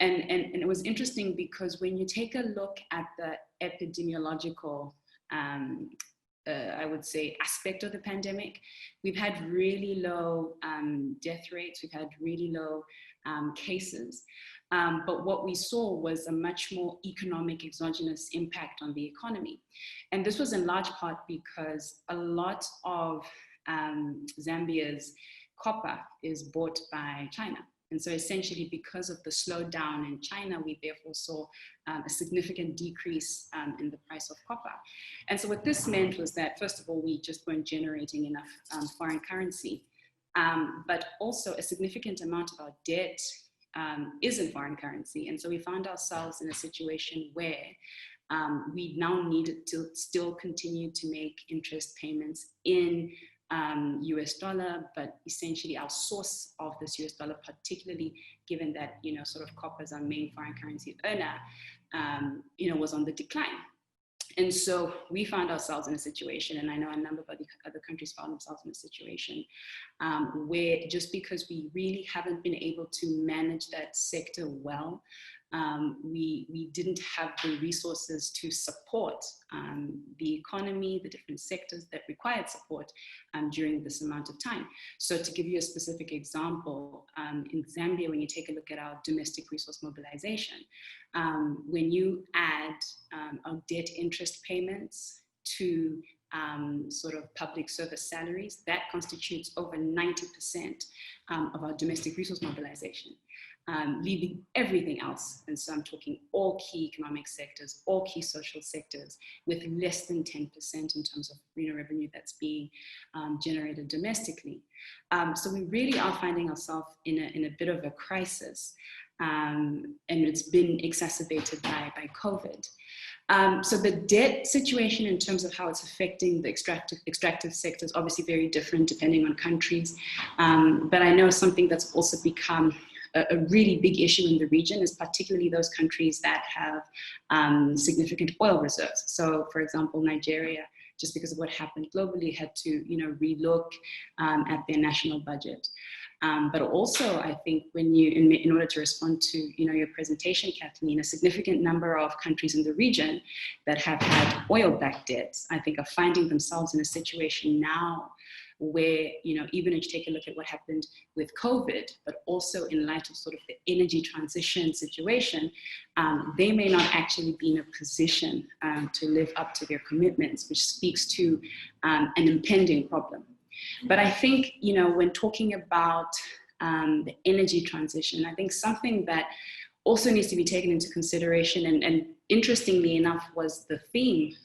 And it was interesting because when you take a look at the epidemiological, I would say, aspect of the pandemic, we've had really low death rates, we've had really low cases. But what we saw was a much more economic exogenous impact on the economy. And this was in large part because a lot of Zambia's copper is bought by China. And so essentially because of the slowdown in China, we therefore saw a significant decrease in the price of copper. And so what this meant was that, first of all, we just weren't generating enough foreign currency, but also a significant amount of our debt is in foreign currency. And so we found ourselves in a situation where we now needed to still continue to make interest payments in US dollar, but essentially our source of this US dollar, particularly given that, sort of copper is our main foreign currency earner, was on the decline. And so we found ourselves in a situation, and I know a number of other countries found themselves in a situation where just because we really haven't been able to manage that sector well, we didn't have the resources to support the economy, the different sectors that required support during this amount of time. So to give you a specific example, in Zambia, when you take a look at our domestic resource mobilization, when you add our debt interest payments to sort of public service salaries, that constitutes over 90% of our domestic resource mobilization. Leaving everything else, and so I'm talking all key economic sectors, all key social sectors, with less than 10% in terms of revenue that's being generated domestically. So we really are finding ourselves in a bit of a crisis, and it's been exacerbated by COVID. So the debt situation in terms of how it's affecting the extractive sector is obviously very different depending on countries, but I know something that's also become a really big issue in the region is particularly those countries that have significant oil reserves. So for example, Nigeria, just because of what happened globally, had to relook at their national budget. But also, I think when you, in order to respond to your presentation, Kathleen, a significant number of countries in the region that have had oil-backed debts, I think, are finding themselves in a situation now where, even if you take a look at what happened with COVID, but also in light of sort of the energy transition situation, they may not actually be in a position to live up to their commitments, which speaks to an impending problem. But I think, when talking about the energy transition, I think something that also needs to be taken into consideration, and interestingly enough, was the theme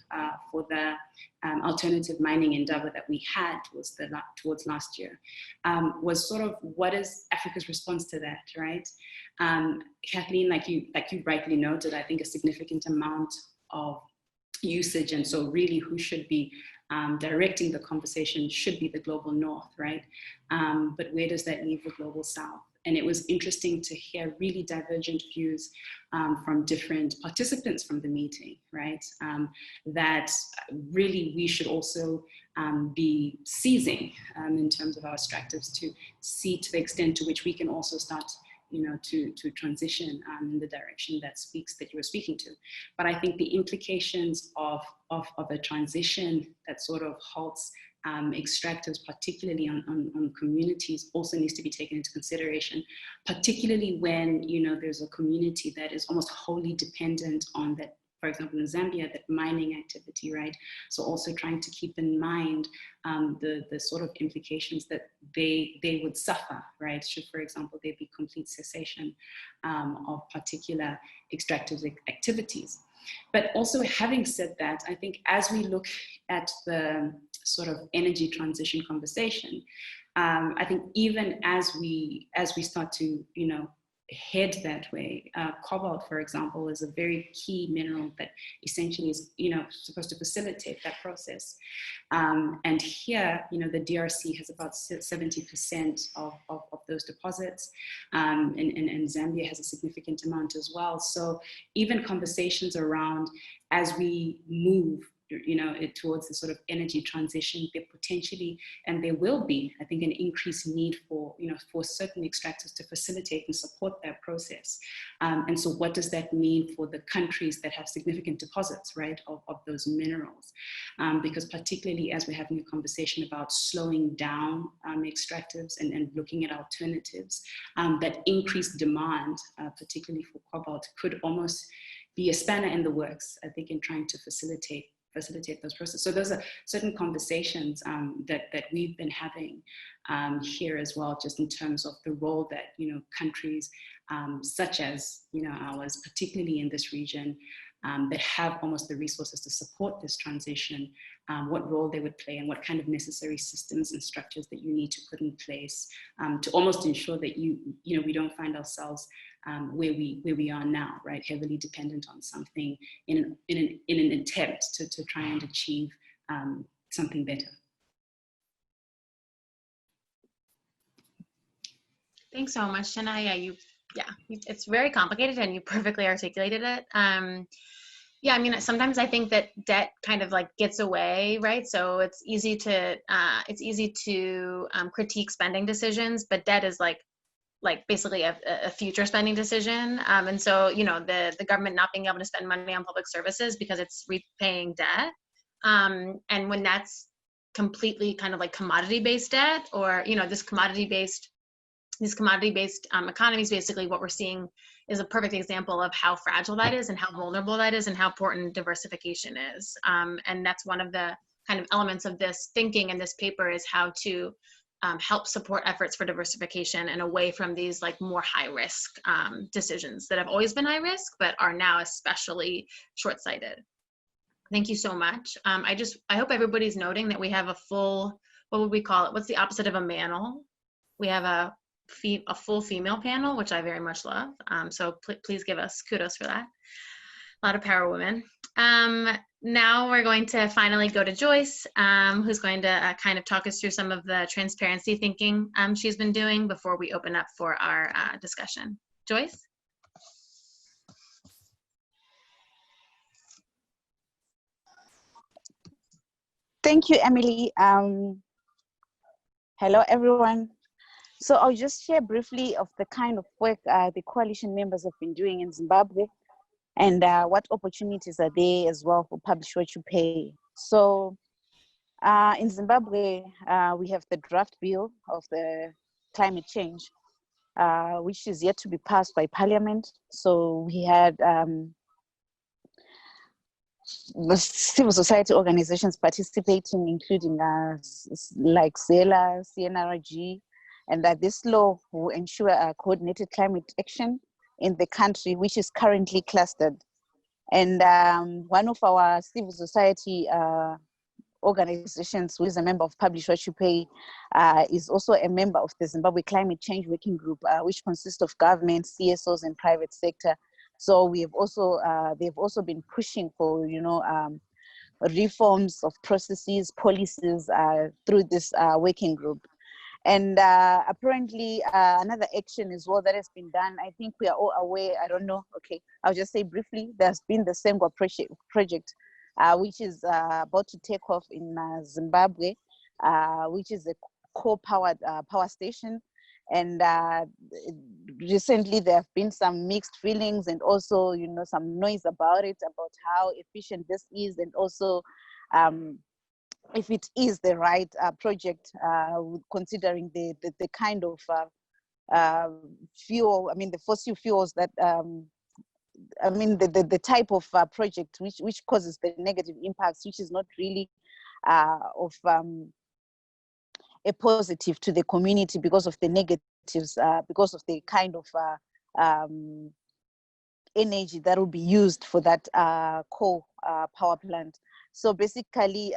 for the alternative mining endeavor that we had towards last year, was sort of what is Africa's response to that, right? Kathleen, like you rightly noted, I think a significant amount of usage, and so really who should be directing the conversation should be the global north, right? But where does that leave the global south? And it was interesting to hear really divergent views from different participants from the meeting, right? That really we should also be seizing in terms of our extractives to see to the extent to which we can also start to transition in the direction that you were speaking to. But I think the implications of a transition that sort of halts extractives, particularly on communities, also needs to be taken into consideration, particularly when there's a community that is almost wholly dependent on that. For example, in Zambia, that mining activity, right? So also trying to keep in mind the sort of implications that they would suffer, right? Should, for example, there be complete cessation of particular extractive activities. But also, having said that, I think as we look at the sort of energy transition conversation, I think even as we start to head that way, cobalt, for example, is a very key mineral that essentially is supposed to facilitate that process. And here, the DRC has about 70% of those deposits, and Zambia has a significant amount as well. So even conversations around, as we move towards the sort of energy transition, there potentially, and there will be, I think, an increased need for, for certain extractors to facilitate and support that process. And so what does that mean for the countries that have significant deposits, right, of those minerals? Because particularly as we're having a conversation about slowing down extractives and looking at alternatives, that increased demand, particularly for cobalt, could almost be a spanner in the works, I think, in trying to facilitate those processes. So those are certain conversations that we've been having here as well, just in terms of the role that countries such as ours, particularly in this region, that have almost the resources to support this transition, what role they would play and what kind of necessary systems and structures that you need to put in place to almost ensure that we don't find ourselves where we are now, right? Heavily dependent on something in an attempt to try and achieve something better. Thanks so much, Shania. It's very complicated and you perfectly articulated it. Yeah, I mean, sometimes I think that debt kind of like gets away, right? So it's easy to critique spending decisions, but debt is like basically a future spending decision. And so, you know, the government not being able to spend money on public services because it's repaying debt. And when that's completely kind of like commodity-based debt, or, you know, these commodity-based economies, basically what we're seeing is a perfect example of how fragile that is and how vulnerable that is and how important diversification is. And that's one of the kind of elements of this thinking in this paper, is how to help support efforts for diversification and away from these like more high risk decisions that have always been high risk, but are now especially short-sighted. Thank you so much. I hope everybody's noting that we have a full, what would we call it? What's the opposite of a manel? We have a full female panel, which I very much love. So please give us kudos for that. A lot of power women. Now we're going to finally go to Joyce, who's going to kind of talk us through some of the transparency thinking she's been doing before we open up for our discussion. Joyce? Thank you, Emily. Hello, everyone. So I'll just share briefly of the kind of work the coalition members have been doing in Zimbabwe, and what opportunities are there as well for Publish What You Pay. So in Zimbabwe, we have the draft bill of the climate change, which is yet to be passed by Parliament. So we had the civil society organizations participating, including like ZELA, CNRG, and that this law will ensure coordinated climate action in the country, which is currently clustered. And one of our civil society organizations, who is a member of Publish What You Pay, is also a member of the Zimbabwe Climate Change Working Group, which consists of government, CSOs, and private sector. So we have also, they've also been pushing for, you know, reforms of processes, policies through this working group. And apparently another action as well that has been done, I think we are all aware, I don't know, okay, I'll just say briefly, there's been the Sengwa project, which is about to take off in Zimbabwe, which is a coal-powered power station. And recently there have been some mixed feelings and also, you know, some noise about it, about how efficient this is, and also if it is the right project, considering the kind of fuel, I mean, the fossil fuels that, I mean, the type of project which causes the negative impacts, which is not really of a positive to the community because of the negatives, because of the kind of energy that will be used for that coal power plant. So basically,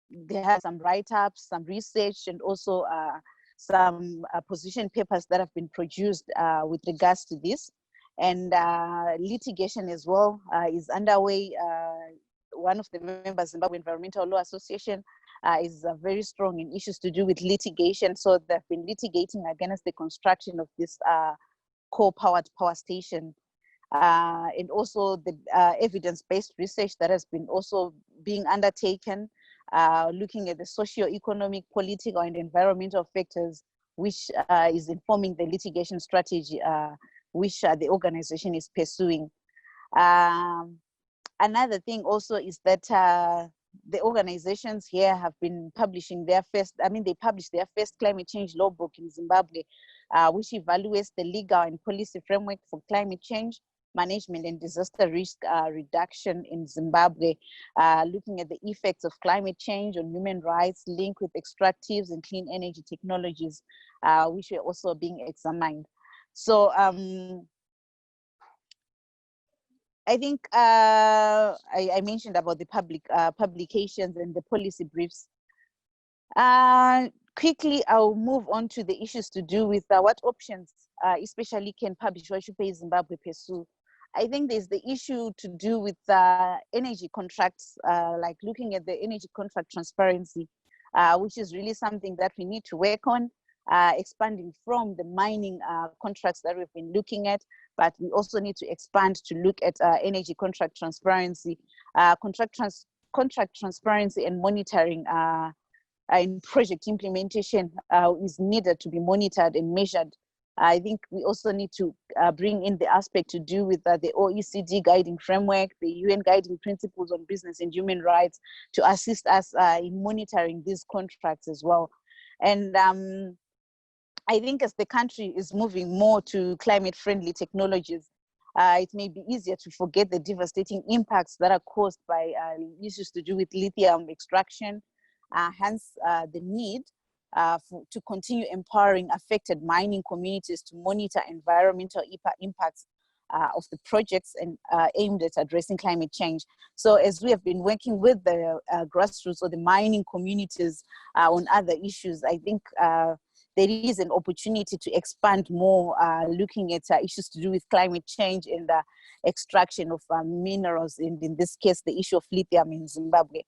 there are some write-ups, some research, and also some position papers that have been produced with regards to this. And litigation as well is underway. One of the members, Zimbabwe Environmental Law Association, is very strong in issues to do with litigation. So they've been litigating against the construction of this coal-powered power station. And also the evidence-based research that has been also being undertaken, looking at the socio-economic, political, and environmental factors, which is informing the litigation strategy which the organization is pursuing. Another thing also is that the organizations here have been publishing their first, I mean, they published their first climate change law book in Zimbabwe, which evaluates the legal and policy framework for climate change management and disaster risk reduction in Zimbabwe, looking at the effects of climate change on human rights linked with extractives and clean energy technologies, which are also being examined. So I think I mentioned about the public publications and the policy briefs. Quickly, I'll move on to the issues to do with what options, especially can Publish What You Pay Zimbabwe pursue. I think there's the issue to do with energy contracts, like looking at the energy contract transparency, which is really something that we need to work on. expanding from the mining contracts that we've been looking at, but we also need to expand to look at energy contract transparency, contract transparency and monitoring in project implementation is needed to be monitored and measured. I think we also need to bring in the aspect to do with the OECD guiding framework, the UN guiding principles on business and human rights to assist us in monitoring these contracts as well. And I think as the country is moving more to climate-friendly technologies, it may be easier to forget the devastating impacts that are caused by issues to do with lithium extraction, hence the need to continue empowering affected mining communities to monitor environmental impacts of the projects and aimed at addressing climate change. So as we have been working with the grassroots or the mining communities on other issues, I think there is an opportunity to expand more, looking at issues to do with climate change and the extraction of minerals, and in this case, the issue of lithium in Zimbabwe.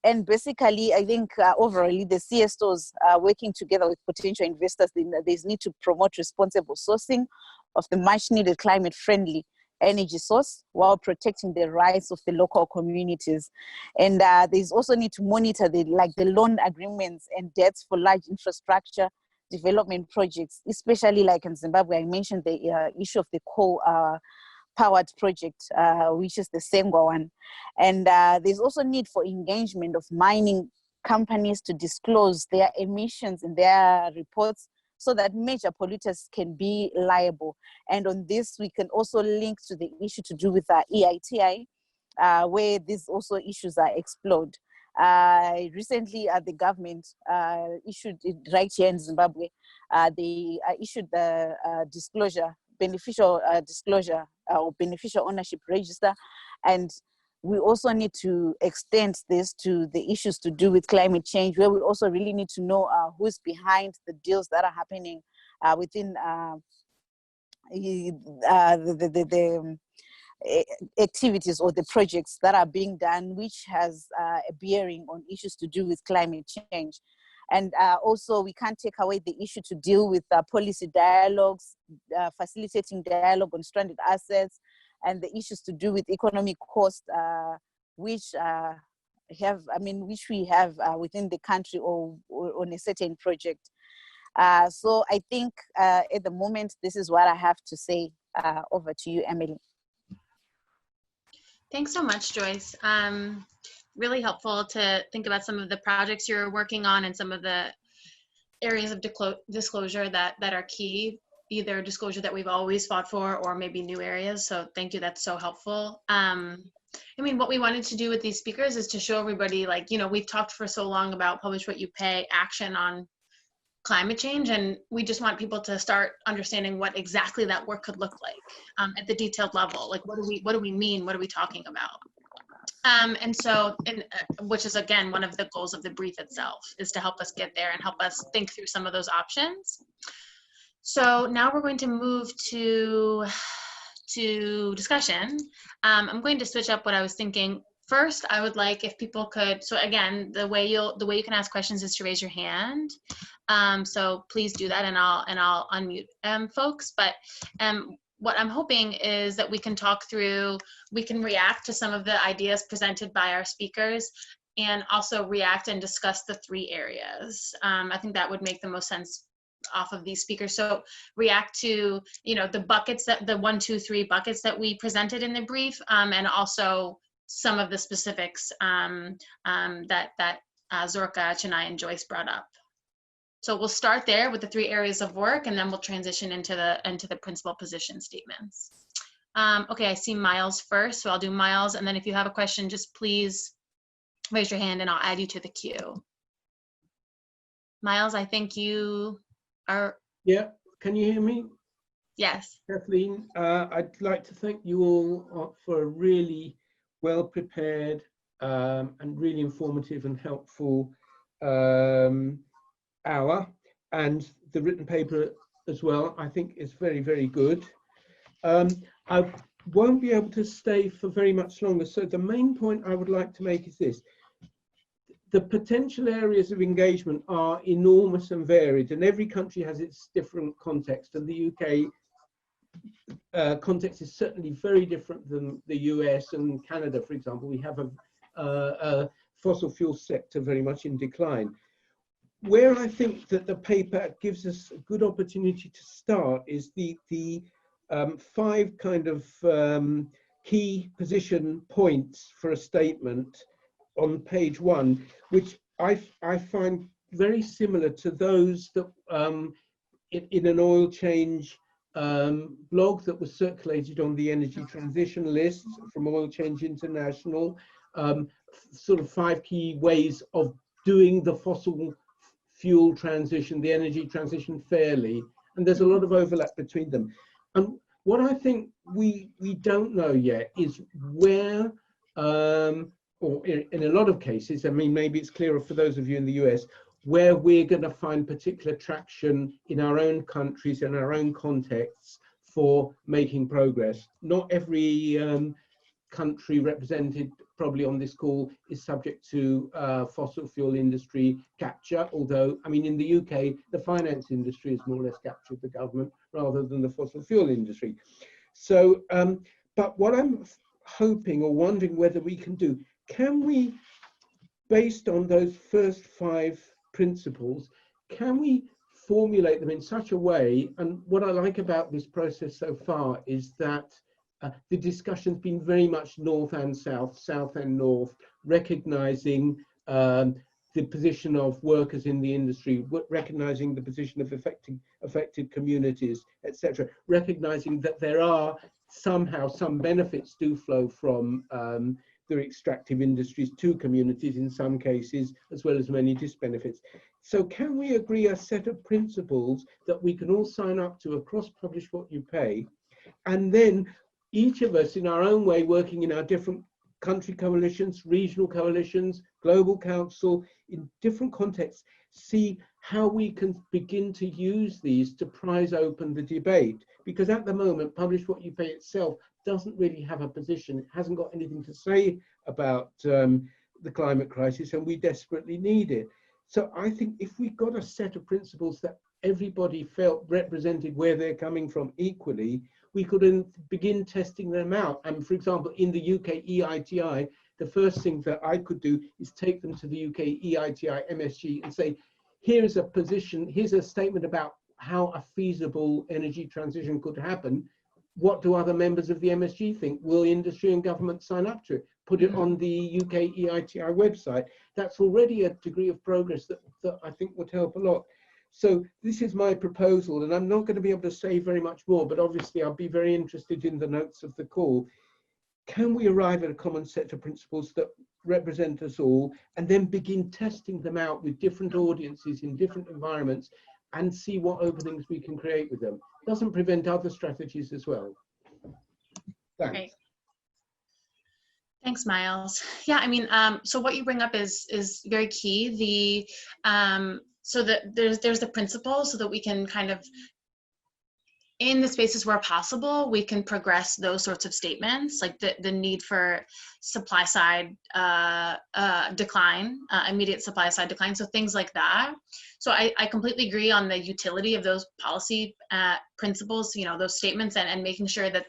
And basically, I think overall, the CSOs working together with potential investors, there's need to promote responsible sourcing of the much needed climate friendly energy source while protecting the rights of the local communities. And there's also need to monitor the loan agreements and debts for large infrastructure development projects, especially like in Zimbabwe. I mentioned the issue of the coal powered project, which is the Sengwa one. And there's also need for engagement of mining companies to disclose their emissions in their reports so that major polluters can be liable. And on this, we can also link to the issue to do with EITI, where these also issues are explored. Recently, the government issued, right here in Zimbabwe, they issued the beneficial disclosure or beneficial ownership register. And we also need to extend this to the issues to do with climate change, where we also really need to know who's behind the deals that are happening within the activities or the projects that are being done, which has a bearing on issues to do with climate change. And also, we can't take away the issue to deal with policy dialogues, facilitating dialogue on stranded assets, and the issues to do with economic cost, which we have within the country or on a certain project. So I think at the moment, this is what I have to say. Over to you, Emily. Thanks so much, Joyce. Really helpful to think about some of the projects you're working on and some of the areas of disclosure that are key, either disclosure that we've always fought for or maybe new areas. So thank you, that's so helpful. I mean, what we wanted to do with these speakers is to show everybody, like, you know, we've talked for so long about publish what you pay action on climate change, and we just want people to start understanding what exactly that work could look like at the detailed level. Like, what do we mean? What are we talking about? And so, which is again one of the goals of the brief itself, is to help us get there and help us think through some of those options. So now we're going to move to discussion. I'm going to switch up what I was thinking. First, I would like if people could, so again, the way you can ask questions is to raise your hand. So please do that, and I'll unmute folks. But what I'm hoping is that we can talk through, we can react to some of the ideas presented by our speakers, and also react and discuss the three areas. I think that would make the most sense off of these speakers. So react to, you know, the buckets, the 1, 2, 3 buckets that we presented in the brief, and also some of the specifics that Zorka, Chennai, and Joyce brought up. So we'll start there with the 3 areas of work, and then we'll transition into the principal position statements. Okay, I see Miles first, so I'll do Miles, and then if you have a question, just please raise your hand and I'll add you to the queue. Miles, I think you are. Yeah, can you hear me? Yes. Kathleen, I'd like to thank you all for a really well prepared and really informative and helpful hour, and the written paper as well. I think it's very, very good. I won't be able to stay for very much longer, so the main point I would like to make is this. the potential areas of engagement are enormous and varied, and every country has its different context, and the UK context is certainly very different than the US and Canada, for example. We have a fossil fuel sector very much in decline. Where I think that the paper gives us a good opportunity to start is the 5 kind of key position points for a statement on page 1, which I find very similar to those that in an oil change blog that was circulated on the energy transition list from Oil Change International, sort of 5 key ways of doing the fossil fuel transition, the energy transition fairly, and there's a lot of overlap between them. And what I think we don't know yet is where, or in a lot of cases, I mean, maybe it's clearer for those of you in the US, where we're going to find particular traction in our own countries and our own contexts for making progress. Not every country represented probably on this call is subject to fossil fuel industry capture, although, I mean, in the UK, the finance industry has more or less captured the government rather than the fossil fuel industry. So, but what I'm hoping or wondering whether we can we, based on those first 5 principles, can we formulate them in such a way, and what I like about this process so far is that the discussion's been very much north and south, south and north, recognizing the position of workers in the industry, recognizing the position of affected communities, etc., recognizing that there are somehow some benefits do flow from the extractive industries to communities in some cases, as well as many disbenefits. So can we agree a set of principles that we can all sign up to across Publish What You Pay, and then each of us in our own way, working in our different country coalitions, regional coalitions, global council, in different contexts, see how we can begin to use these to prize open the debate? Because at the moment, Publish What You Pay itself doesn't really have a position. It hasn't got anything to say about the climate crisis, and we desperately need it. So I think if we got a set of principles that everybody felt represented where they're coming from equally, we could then begin testing them out. And for example, in the UK EITI, the first thing that I could do is take them to the UK EITI MSG and say, here's a position, here's a statement about how a feasible energy transition could happen. What do other members of the MSG think? Will industry and government sign up to it? Put it on the UK EITI website. That's already a degree of progress that I think would help a lot. So this is my proposal, and I'm not going to be able to say very much more, but obviously I'll be very interested in the notes of the call. Can we arrive at a common set of principles that represent us all, and then begin testing them out with different audiences in different environments and see what openings we can create with them? Doesn't prevent other strategies as well. Thanks. Great. Thanks, Miles. Yeah, I mean, so what you bring up is very key. So that there's the principle, so that we can kind of, in the spaces where possible, we can progress those sorts of statements, like the need for supply side decline, immediate supply side decline, so things like that. So I completely agree on the utility of those policy principles, you know, those statements, and making sure that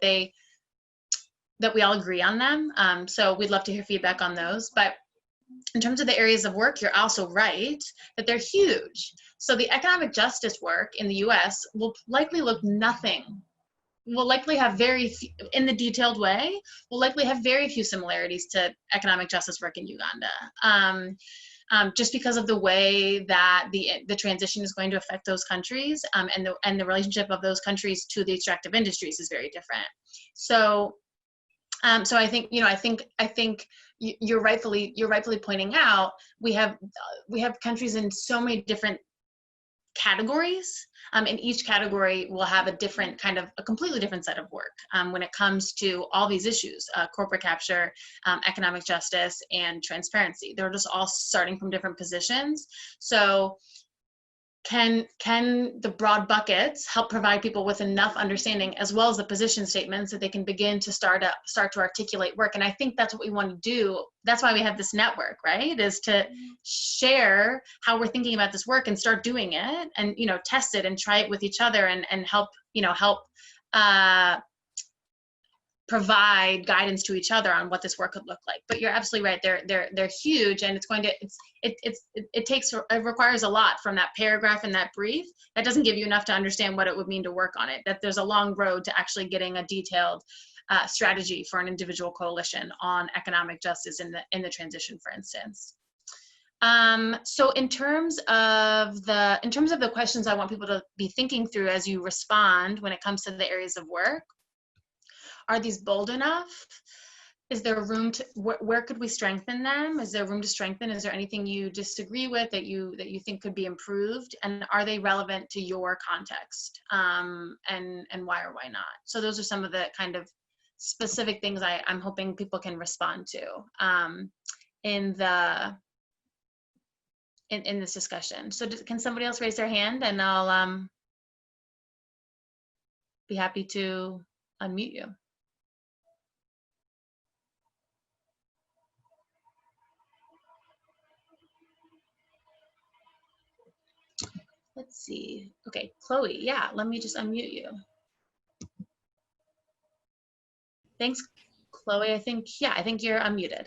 we all agree on them. So we'd love to hear feedback on those. But in terms of the areas of work, you're also right that they're huge. So the economic justice work in the US will likely look nothing, will likely have very few, in the detailed way, will likely have very few similarities to economic justice work in Uganda. Just because of the way that the transition is going to affect those countries, and the relationship of those countries to the extractive industries is very different. So I think, you know, I think you're rightfully pointing out, we have countries in so many different categories, and each category will have a completely different set of work when it comes to all these issues: corporate capture, economic justice, and transparency. They're just all starting from different positions. So can the broad buckets help provide people with enough understanding, as well as the position statements, that they can begin to start to articulate work? And I think that's what we want to do. That's why we have this network, right? Is to share how we're thinking about this work and start doing it, and test it and try it with each other, and help provide guidance to each other on what this work could look like. But you're absolutely right. They're huge, and it requires a lot from that paragraph and that brief. That doesn't give you enough to understand what it would mean to work on it. That there's a long road to actually getting a detailed strategy for an individual coalition on economic justice in the transition, for instance. So in terms of the questions I want people to be thinking through as you respond when it comes to the areas of work, are these bold enough? Is there room to, where could we strengthen them? Is there room to strengthen? Is there anything you disagree with that you think could be improved? And are they relevant to your context? And why or why not? So those are some of the kind of specific things I'm hoping people can respond to in this discussion. So can somebody else raise their hand, and I'll be happy to unmute you. Let's see. Okay, Chloe, yeah, let me just unmute you. Thanks, Chloe. I think you're unmuted.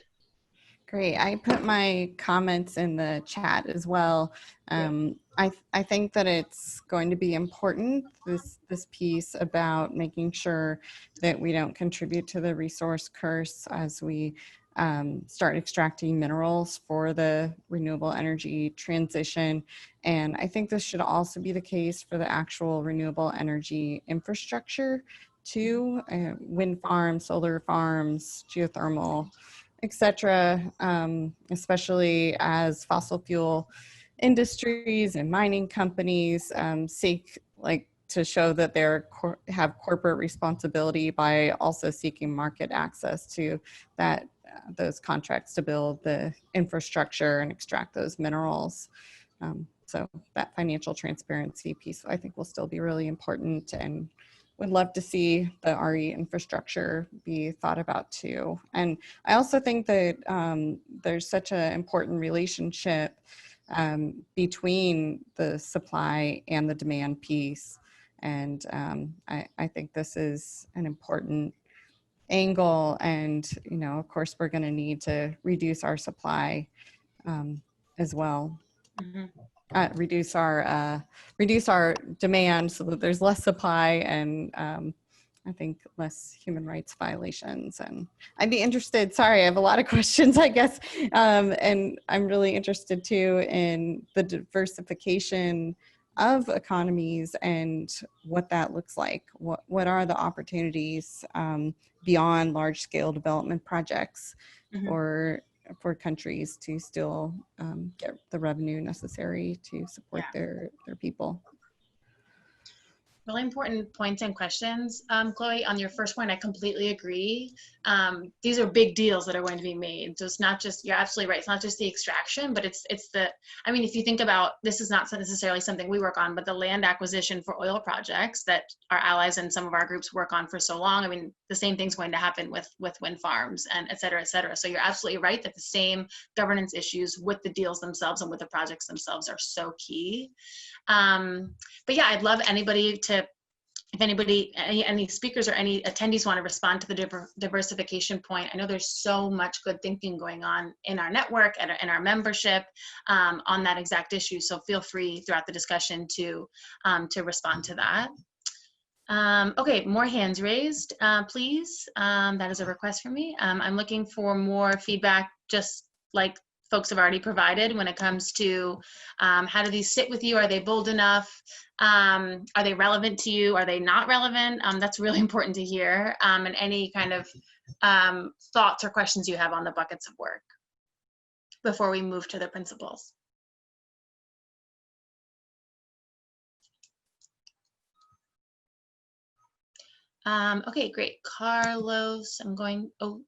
Great. I put my comments in the chat as well. I think that it's going to be important, this piece about making sure that we don't contribute to the resource curse as we start extracting minerals for the renewable energy transition. And I think this should also be the case for the actual renewable energy infrastructure too, wind farms, solar farms, geothermal, etc., especially as fossil fuel industries and mining companies seek to show that they have corporate responsibility by also seeking market access to those contracts to build the infrastructure and extract those minerals. So that financial transparency piece, I think, will still be really important, and would love to see the RE infrastructure be thought about too. And I also think that there's such an important relationship between the supply and the demand piece. And I think this is an important angle. And, of course, we're going to need to reduce our supply as well. Mm-hmm. Reduce our demand so that there's less supply and I think less human rights violations. And I'd be interested, sorry, I have a lot of questions, I guess, and I'm really interested too in the diversification of economies and what that looks like. What are the opportunities beyond large scale development projects mm-hmm. for countries to still get the revenue necessary to support their people? Really important points and questions, Chloe. On your first point, I completely agree. These are big deals that are going to be made. So it's not just, you're absolutely right, it's not just the extraction, but it's I mean, if you think about, this is not necessarily something we work on, but the land acquisition for oil projects that our allies and some of our groups work on for so long, I mean, the same thing's going to happen with wind farms and et cetera, et cetera. So you're absolutely right that the same governance issues with the deals themselves and with the projects themselves are so key. But yeah, I'd love anybody to, if anybody, any speakers or any attendees want to respond to the diversification point. I know there's so much good thinking going on in our network and in our membership on that exact issue. So feel free throughout the discussion to respond to that. Okay, more hands raised, please. That is a request from me. I'm looking for more feedback, just like folks have already provided, when it comes to how do these sit with you? Are they bold enough? Are they relevant to you? Are they not relevant? That's really important to hear. And any kind of thoughts or questions you have on the buckets of work before we move to the principles. Okay, great. Carlos, I'm going, oh,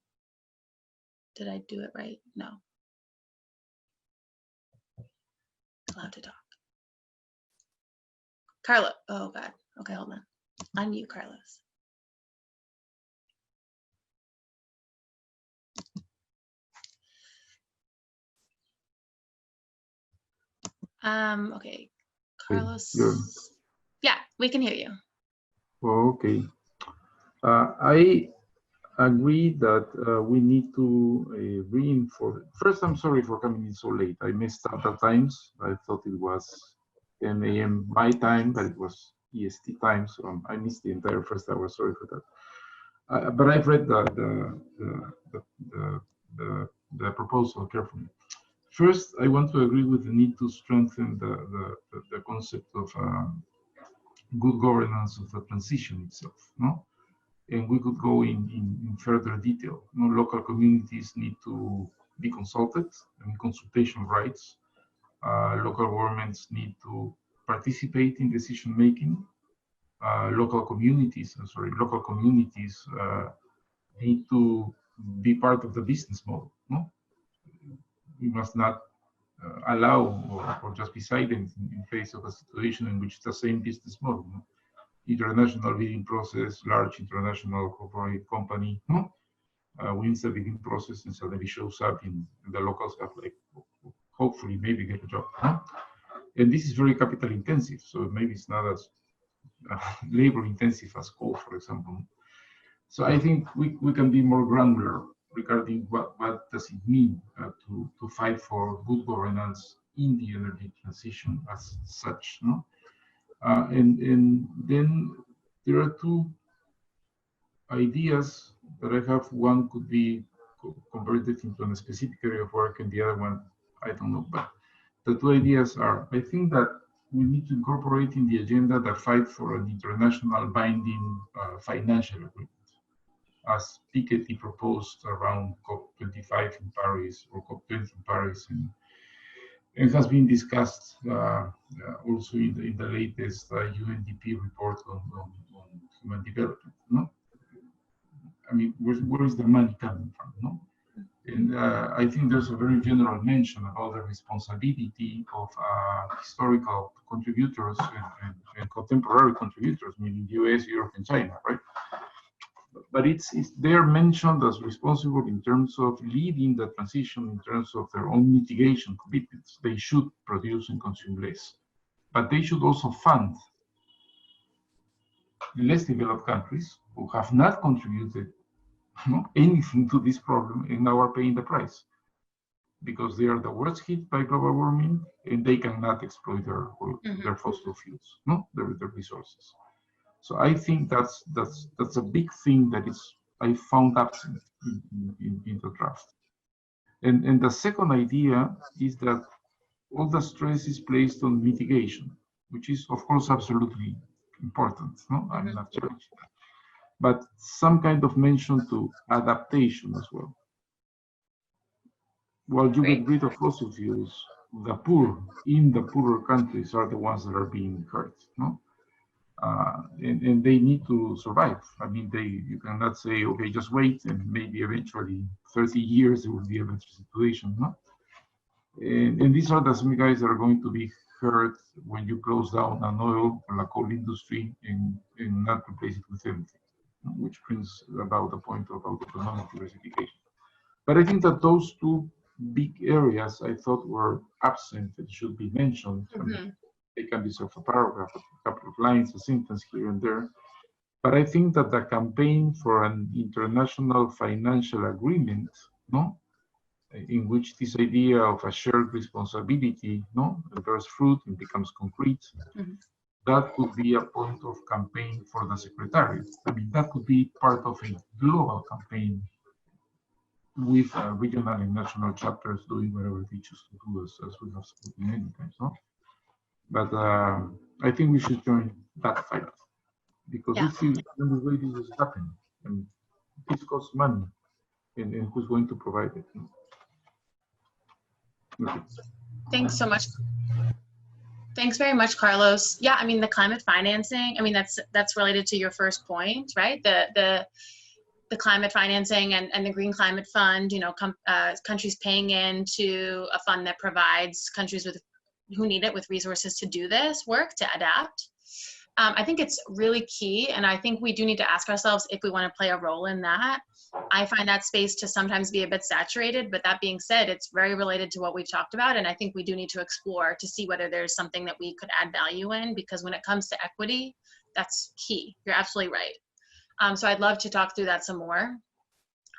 did I do it right? No. Allowed to talk. Carlos. Oh God. Okay, hold on. Unmute Carlos. Okay, Carlos. Yeah, we can hear you. Okay. I agree that we need to reinforce. First, I'm sorry for coming in so late. I messed up at times. I thought it was 10 a.m. my time, but it was EST time, so I missed the entire first hour. Sorry for that. But I've read the proposal carefully. First, I want to agree with the need to strengthen the concept of good governance of the transition itself. No? And we could go in further detail. You know, local communities need to be consulted, and consultation rights. Local governments need to participate in decision making. Local communities need to be part of the business model. No? We must not allow or just be silent in face of a situation in which the same business model. No? International bidding process, large international corporate company wins the bidding process and suddenly shows up in the local stuff, like hopefully maybe get a job. And this is very capital intensive, so maybe it's not as labor intensive as coal, for example. So I think we can be more granular regarding what does it mean to fight for good governance in the energy transition as such. No? And then there are two ideas that I have. One could be converted into a specific area of work, and the other one, I don't know. But the two ideas are, I think that we need to incorporate in the agenda the fight for an international binding financial agreement, as Piketty proposed around COP25 in Paris, or COP20 in Paris, and has been discussed also in the latest UNDP report on human development. No? I mean, where is the money coming from? No? And I think there's a very general mention about the responsibility of historical contributors and contemporary contributors, meaning US, Europe, and China, right? But they're mentioned as responsible in terms of leading the transition, in terms of their own mitigation commitments. They should produce and consume less, but they should also fund less developed countries who have not contributed anything to this problem and now are paying the price, because they are the worst hit by global warming and they cannot exploit their fossil fuels, their resources. So I think that's a big thing that I found absent in the draft. And the second idea is that all the stress is placed on mitigation, which is of course absolutely important. No, I'm not challenging that, but some kind of mention to adaptation as well. While you get rid of fossil fuels, the poor in the poorer countries are the ones that are being hurt. No. And they need to survive. I mean, you cannot say, okay, just wait, and maybe eventually 30 years, it will be a better situation. No? And these are the same guys that are going to be hurt when you close down an oil or a coal industry and not replace it with anything, which brings about the point about economic diversification. But I think that those two big areas I thought were absent and should be mentioned. I mean, they can deserve a paragraph, a couple of lines, a sentence here and there. But I think that the campaign for an international financial agreement, in which this idea of a shared responsibility, bears fruit and becomes concrete, that could be a point of campaign for the Secretariat. I mean, that could be part of a global campaign with regional and national chapters doing whatever they choose to do, as we have spoken many times. But I think we should join that fight, because we see the way this is happening, and this costs money, and who's going to provide it? Okay. Thanks so much. Thanks very much, Carlos. Yeah, I mean, the climate financing, I mean, that's related to your first point, right? The climate financing and the Green Climate Fund, countries paying into a fund that provides countries who need it with resources to do this work, to adapt. I think it's really key, and I think we do need to ask ourselves if we want to play a role in that. I find that space to sometimes be a bit saturated, but that being said, it's very related to what we've talked about, and I think we do need to explore to see whether there's something that we could add value in, because when it comes to equity, that's key. You're absolutely right. So I'd love to talk through that some more.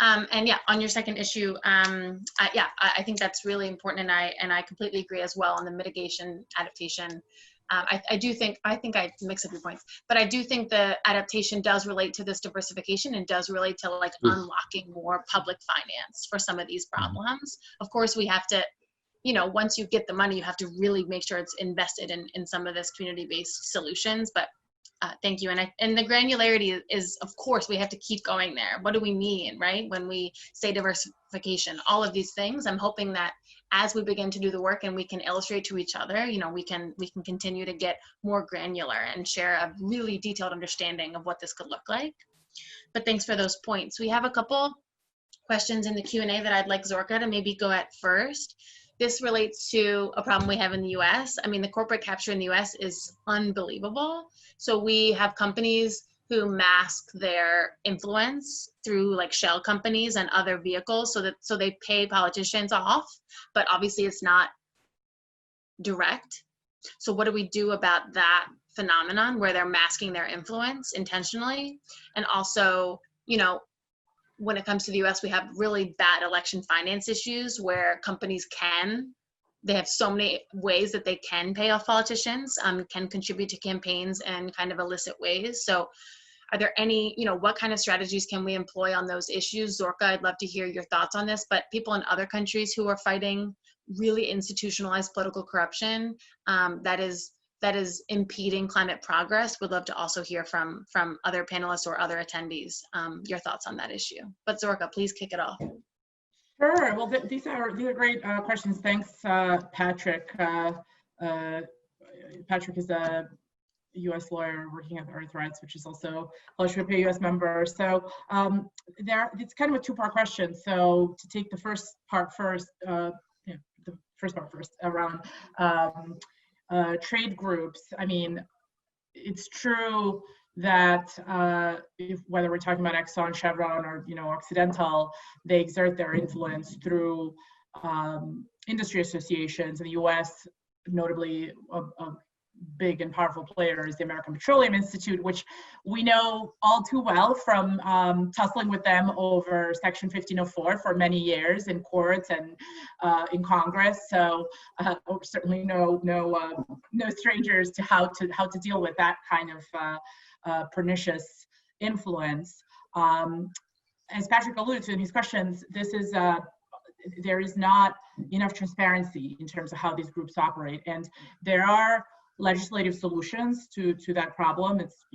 And yeah, on your second issue, I think that's really important, and I completely agree as well on the mitigation adaptation. I think I mix up your points, but I do think the adaptation does relate to this diversification and does relate to like unlocking more public finance for some of these problems. Of course, we have to, once you get the money, you have to really make sure it's invested in some of this community-based solutions. But thank you. And the granularity is, of course, we have to keep going there. What do we mean, right? When we say diversification, all of these things, I'm hoping that as we begin to do the work and we can illustrate to each other, we can continue to get more granular and share a really detailed understanding of what this could look like. But thanks for those points. We have a couple questions in the Q&A that I'd like Zorka to maybe go at first. This relates to a problem we have in the US. I mean, the corporate capture in the US is unbelievable. So we have companies who mask their influence through like shell companies and other vehicles so they pay politicians off, but obviously it's not direct. So what do we do about that phenomenon where they're masking their influence intentionally? And also, when it comes to the US, we have really bad election finance issues where companies they have so many ways that they can pay off politicians, can contribute to campaigns in kind of illicit ways. So are there any, what kind of strategies can we employ on those issues? Zorka, I'd love to hear your thoughts on this, but people in other countries who are fighting really institutionalized political corruption that is impeding climate progress, would love to also hear from other panelists or other attendees your thoughts on that issue. But Zorka, please kick it off. Sure. Well, these are great questions. Thanks, Patrick. Patrick is a U.S. lawyer working at Earth Rights, which is also PWYP U.S. member. So it's kind of a two-part question. So to take the first part first, around trade groups. I mean, it's true that whether we're talking about Exxon, Chevron, or Occidental, they exert their influence through industry associations. In the U.S., notably a big and powerful player is the American Petroleum Institute, which we know all too well from tussling with them over Section 1504 for many years in courts and in Congress. So we're certainly no strangers to how to deal with that kind of pernicious influence. As Patrick alluded to in his questions, there is not enough transparency in terms of how these groups operate, and there are legislative solutions to that problem. It's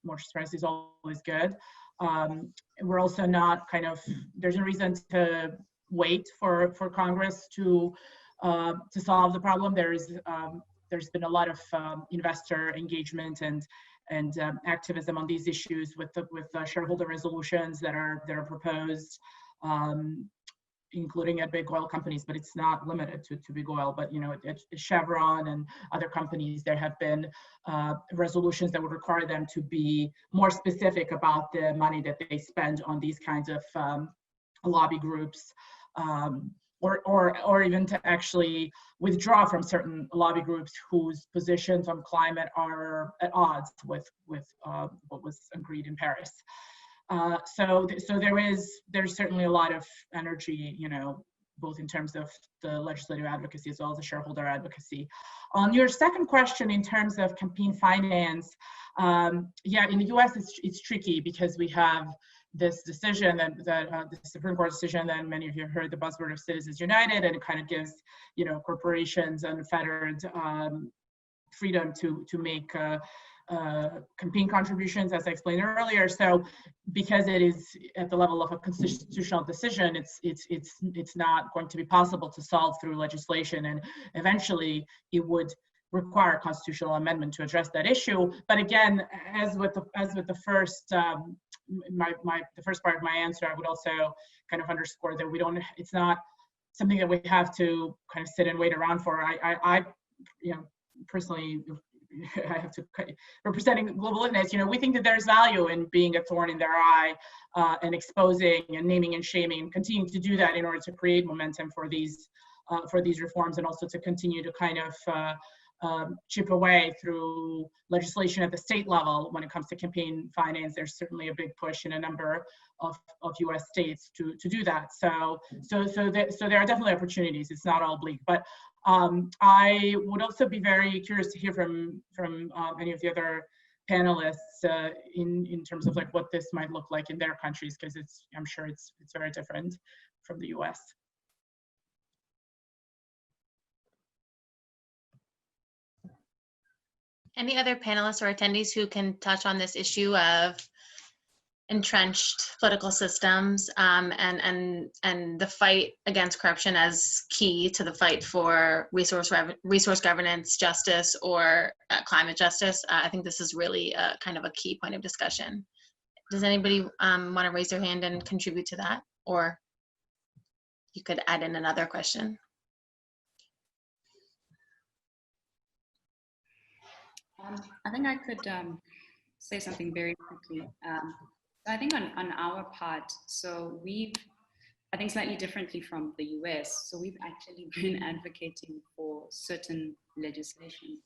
more transparency is always good. We're also not there's no reason to wait for Congress to solve the problem. There's been a lot of investor engagement and activism on these issues with shareholder resolutions that are proposed, including at big oil companies, but it's not limited to big oil. But at Chevron and other companies, there have been resolutions that would require them to be more specific about the money that they spend on these kinds of lobby groups, or even to actually withdraw from certain lobby groups whose positions on climate are at odds with what was agreed in Paris. So there's certainly a lot of energy, both in terms of the legislative advocacy as well as the shareholder advocacy. On your second question, in terms of campaign finance, in the U.S. it's tricky because we have this decision that the Supreme Court decision that many of you heard the buzzword of Citizens United, and it kind of gives corporations unfettered freedom to make campaign contributions, as I explained earlier. So because it is at the level of a constitutional decision, it's not going to be possible to solve through legislation, and eventually it would require a constitutional amendment to address that issue. But again, as with the first the first part of my answer, I would also kind of underscore that it's not something that we have to kind of sit and wait around for. I personally, I have to representing global witness, we think that there's value in being a thorn in their eye and exposing and naming and shaming, and continuing to do that in order to create momentum for these reforms, and also to continue to kind of chip away through legislation at the state level. When it comes to campaign finance, there's certainly a big push in a number of U.S. states to do that. So there are definitely opportunities. It's not all bleak, but I would also be very curious to hear from any of the other panelists in terms of like what this might look like in their countries, because I'm sure it's very different from the U.S. Any other panelists or attendees who can touch on this issue of entrenched political systems and the fight against corruption as key to the fight for resource governance, justice, or climate justice? I think this is really kind of a key point of discussion. Does anybody want to raise their hand and contribute to that? Or you could add in another question. I think I could say something very quickly. I think on our part, so I think slightly differently from the US, so we've actually been advocating for certain legislation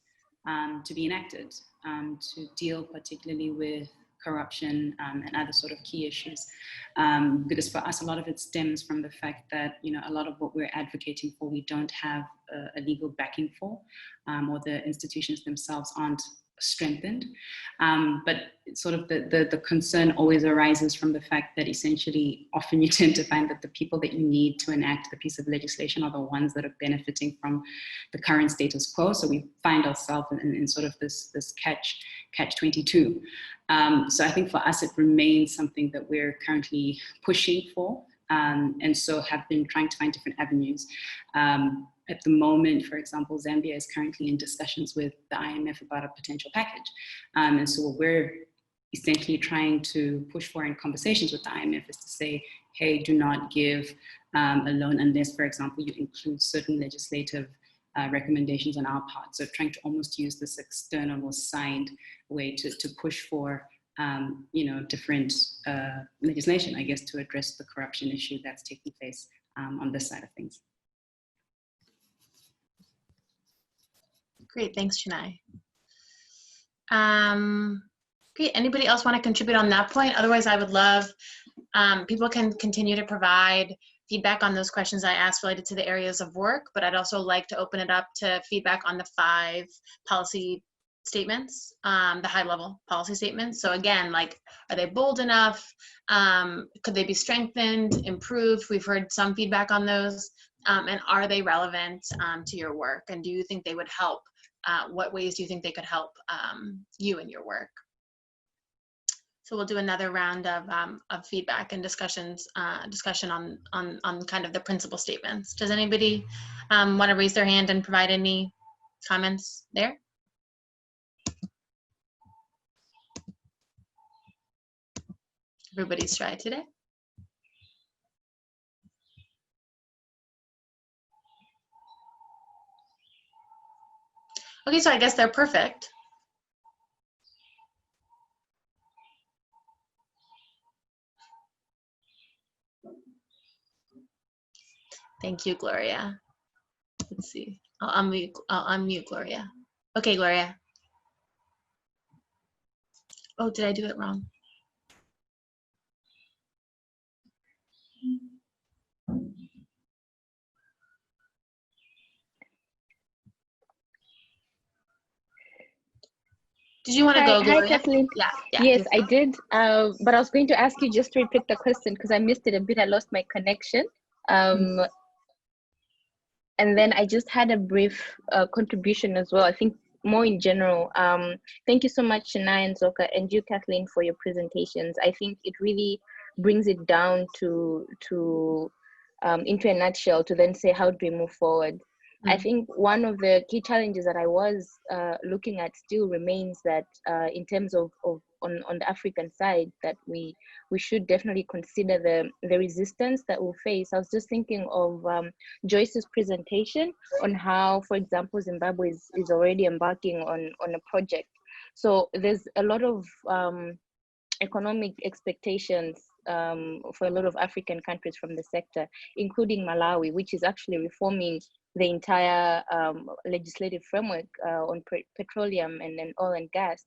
to be enacted to deal particularly with corruption and other sort of key issues. Because for us, a lot of it stems from the fact that, a lot of what we're advocating for, we don't have a legal backing for, or the institutions themselves aren't strengthened. But sort of the concern always arises from the fact that essentially often you tend to find that the people that you need to enact the piece of legislation are the ones that are benefiting from the current status quo. So we find ourselves in sort of this catch-22. So I think for us, it remains something that we're currently pushing for, and so have been trying to find different avenues. At the moment, for example, Zambia is currently in discussions with the IMF about a potential package. And so what we're essentially trying to push for in conversations with the IMF is to say, hey, do not give a loan unless, for example, you include certain legislative recommendations on our part. So trying to almost use this external or signed way to push for different legislation, I guess, to address the corruption issue that's taking place on this side of things. Great, thanks, Chennai. Great, anybody else want to contribute on that point? Otherwise, I would love, people can continue to provide feedback on those questions I asked related to the areas of work, but I'd also like to open it up to feedback on the 5 policy statements, the high-level policy statements. So again, like, are they bold enough? Could they be strengthened, improved? We've heard some feedback on those. And are they relevant to your work? And do you think they would help? What ways do you think they could help you in your work? So we'll do another round of feedback and discussion on kind of the principal statements. Does anybody want to raise their hand and provide any comments there? Everybody's shy today. Okay, so I guess they're perfect. Thank you, Gloria. Let's see. I'll unmute Gloria. Okay, Gloria. Oh, did I do it wrong? Did you want to go, Gloria? Hi, Kathleen. Yeah. Yes, I did. But I was going to ask you just to repeat the question because I missed it a bit. I lost my connection. And then I just had a brief contribution as well. I think more in general. Thank you so much, Chennai and Zoka, and you, Kathleen, for your presentations. I think it really brings it down to into a nutshell to then say, how do we move forward? I think one of the key challenges that I was looking at still remains that in terms of on the African side that we should definitely consider the resistance that we'll face. I was just thinking of Joyce's presentation on how, for example, Zimbabwe is already embarking on a project. So there's a lot of economic expectations for a lot of African countries from the sector, including Malawi, which is actually reforming the entire legislative framework on petroleum and then oil and gas.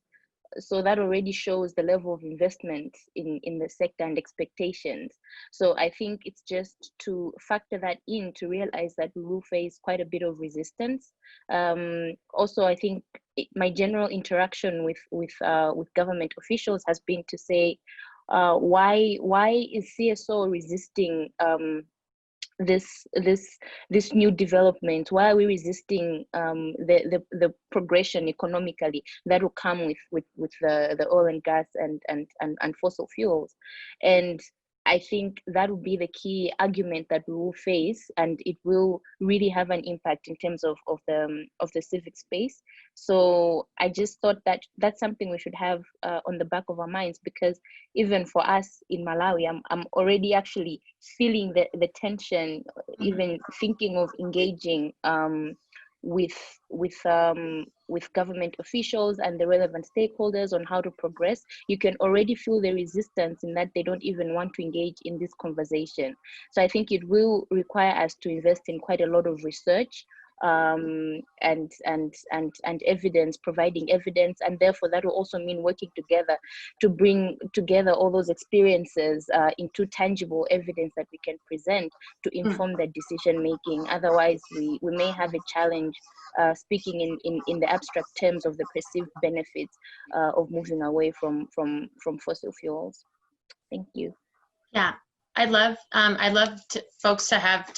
So that already shows the level of investment in the sector and expectations. So I think it's just to factor that in to realize that we will face quite a bit of resistance. Also, I think my general interaction with government officials has been to say, why is CSO resisting this new development? Why are we resisting the progression economically that will come with the oil and gas and fossil fuels? And I think that will be the key argument that we will face, and it will really have an impact in terms of the civic space. So I just thought that that's something we should have on the back of our minds, because even for us in Malawi, I'm already actually feeling the tension, even thinking of engaging with government officials and the relevant stakeholders on how to progress. You can already feel the resistance in that they don't even want to engage in this conversation. So I think it will require us to invest in quite a lot of research and evidence, providing evidence, and therefore that will also mean working together to bring together all those experiences into tangible evidence that we can present to inform that decision making. Otherwise, we may have a challenge speaking in the abstract terms of the perceived benefits of moving away from fossil fuels. Thank you. Yeah, I'd love folks to have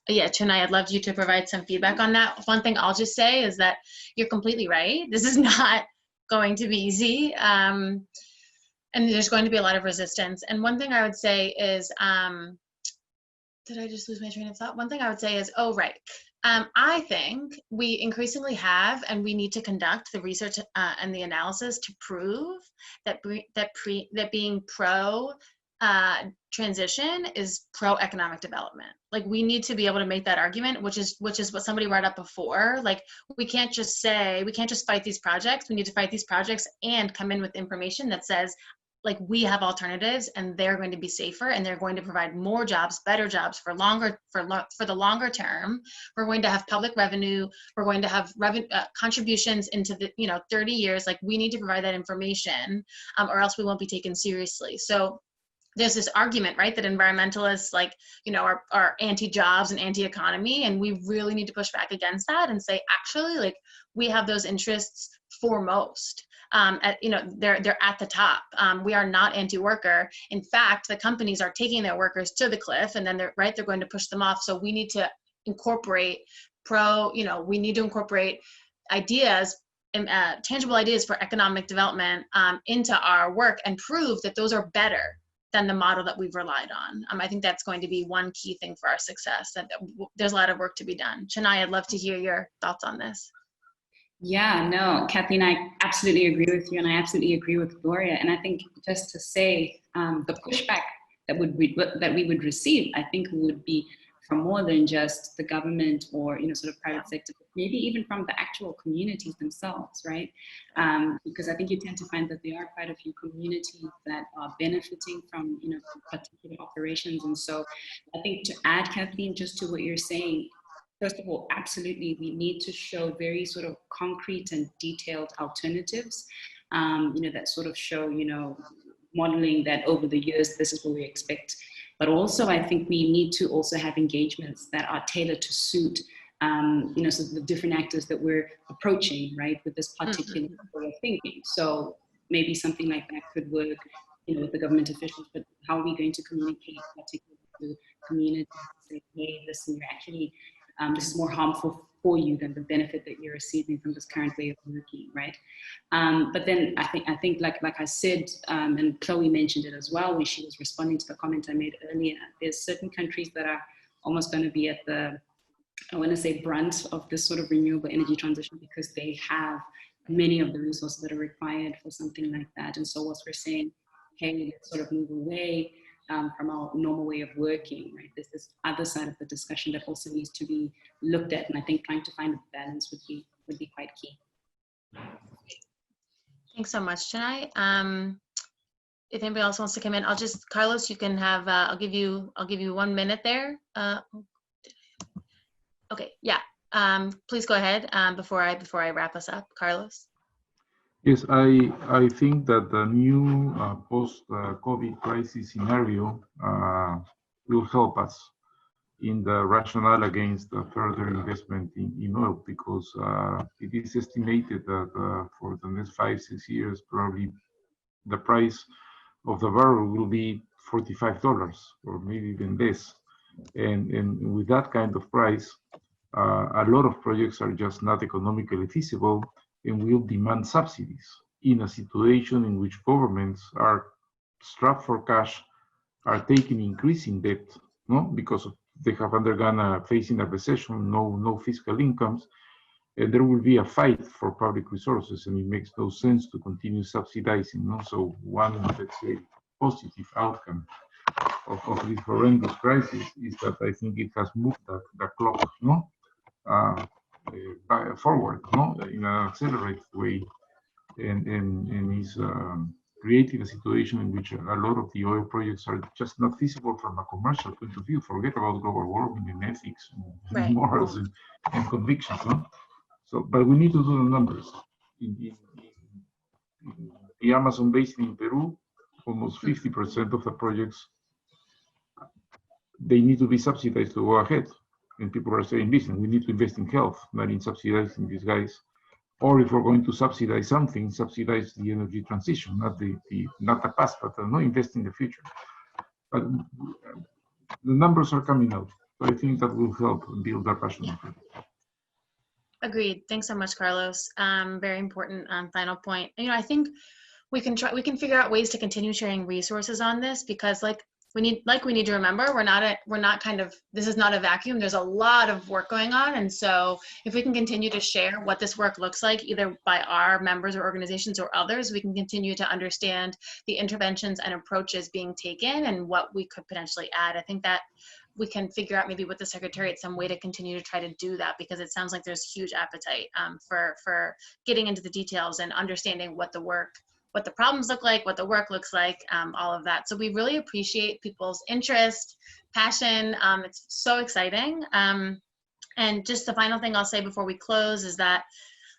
yeah, Chinai, I'd love you to provide some feedback on that. One thing I'll just say is that you're completely right. This is not going to be easy. And there's going to be a lot of resistance. And one thing I would say is, did I just lose my train of thought? One thing I would say is, oh, right. I think we increasingly have, and we need to conduct the research and the analysis to prove that being pro transition is pro economic development. Like, we need to be able to make that argument, which is what somebody brought up before. Like, we can't just fight these projects. We need to fight these projects and come in with information that says, like, we have alternatives and they're going to be safer and they're going to provide more jobs, better jobs for the longer term. We're going to have public revenue. We're going to have contributions into the 30 years. Like, we need to provide that information or else we won't be taken seriously. So there's this argument, right, that environmentalists are anti-jobs and anti-economy, and we really need to push back against that and say, actually, like, we have those interests foremost. They're at the top. We are not anti-worker. In fact, the companies are taking their workers to the cliff, and then they're going to push them off. So we need to incorporate ideas, tangible ideas for economic development into our work and prove that those are better than the model that we've relied on. I think that's going to be one key thing for our success. That there's a lot of work to be done. Chennai, I'd love to hear your thoughts on this. Yeah, no, Kathleen, I absolutely agree with you, and I absolutely agree with Gloria. And I think just to say, the pushback that we would receive, I think would be from more than just the government or sort of private sector, but maybe even from the actual communities themselves, right? Because I think you tend to find that there are quite a few communities that are benefiting from particular operations. And so I think to add, Kathleen, just to what you're saying, first of all, absolutely, we need to show very sort of concrete and detailed alternatives, that sort of show, modeling that over the years, this is what we expect. But also, I think we need to also have engagements that are tailored to suit, so the different actors that we're approaching, right, with this particular way of thinking. So maybe something like that could work, with the government officials, but how are we going to communicate particularly to communities and say, hey, listen, you're actually, this is more harmful for you than the benefit that you're receiving from this current way of working, right? But then I think like I said, and Chloe mentioned it as well when she was responding to the comment I made earlier, there's certain countries that are almost going to be at the, I want to say, brunt of this sort of renewable energy transition because they have many of the resources that are required for something like that. And so whilst we're saying, hey, let's sort of move away from our normal way of working, right? There's this other side of the discussion that also needs to be looked at. And I think trying to find a balance would be quite key. Thanks so much, Chennai. If anybody else wants to come in, Carlos, you can have, I'll give you 1 minute there. Okay, yeah. Please go ahead before I wrap us up, Carlos. Yes, I think that the new post-COVID crisis scenario will help us in the rationale against further investment in oil, because it is estimated that for the next 5-6 years, probably the price of the barrel will be $45 or maybe even less. And with that kind of price, a lot of projects are just not economically feasible and will demand subsidies in a situation in which governments are strapped for cash, are taking increasing debt, no, because they have undergone facing a recession, no fiscal incomes, and there will be a fight for public resources, and it makes no sense to continue subsidizing. No? So one, let's say, positive outcome of this horrendous crisis is that I think it has moved the clock, no, forward, no, in an accelerated way, and is creating a situation in which a lot of the oil projects are just not feasible from a commercial point of view. Forget about global warming and ethics and Right. morals and convictions, no? So, but we need to do the numbers. In the Amazon basin in Peru, almost 50% of the projects, they need to be subsidized to go ahead. And people are saying, listen, we need to invest in health, not in subsidizing these guys. Or if we're going to subsidize something, subsidize the energy transition, not the past, but no, invest in the future. But the numbers are coming out. So I think that will help build that passion. Agreed. Thanks so much, Carlos. Very important final point. You know, I think we can figure out ways to continue sharing resources on this, because we need to remember this is not a vacuum. There's a lot of work going on. And so if we can continue to share what this work looks like, either by our members or organizations or others, we can continue to understand the interventions and approaches being taken and what we could potentially add. I think that we can figure out maybe with the Secretariat some way to continue to try to do that, because it sounds like there's huge appetite for getting into the details and understanding what the problems look like, what the work looks like, all of that. So we really appreciate people's interest, passion. It's so exciting. And just the final thing I'll say before we close is that,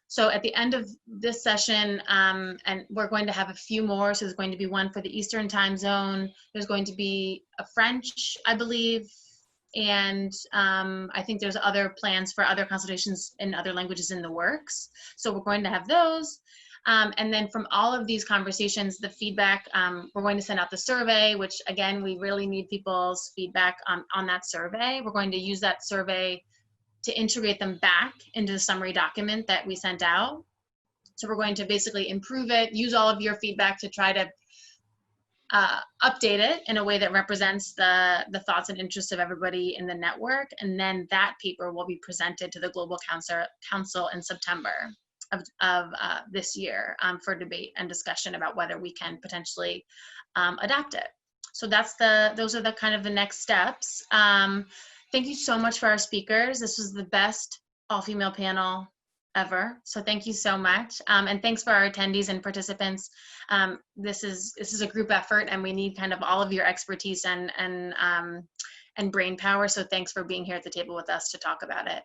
so at the end of this session, and we're going to have a few more, so there's going to be one for the Eastern time zone, there's going to be a French, I believe, and I think there's other plans for other consultations in other languages in the works. So we're going to have those. And then from all of these conversations, the feedback, we're going to send out the survey, which again, we really need people's feedback on that survey. We're going to use that survey to integrate them back into the summary document that we sent out. So we're going to basically improve it, use all of your feedback to try to update it in a way that represents the thoughts and interests of everybody in the network. And then that paper will be presented to the Global Council in September of this year for debate and discussion about whether we can potentially adapt it. So those are the kind of the next steps. Thank you so much for our speakers. This was the best all-female panel ever. So thank you so much. And thanks for our attendees and participants. This is a group effort, and we need kind of all of your expertise and brain power. So thanks for being here at the table with us to talk about it.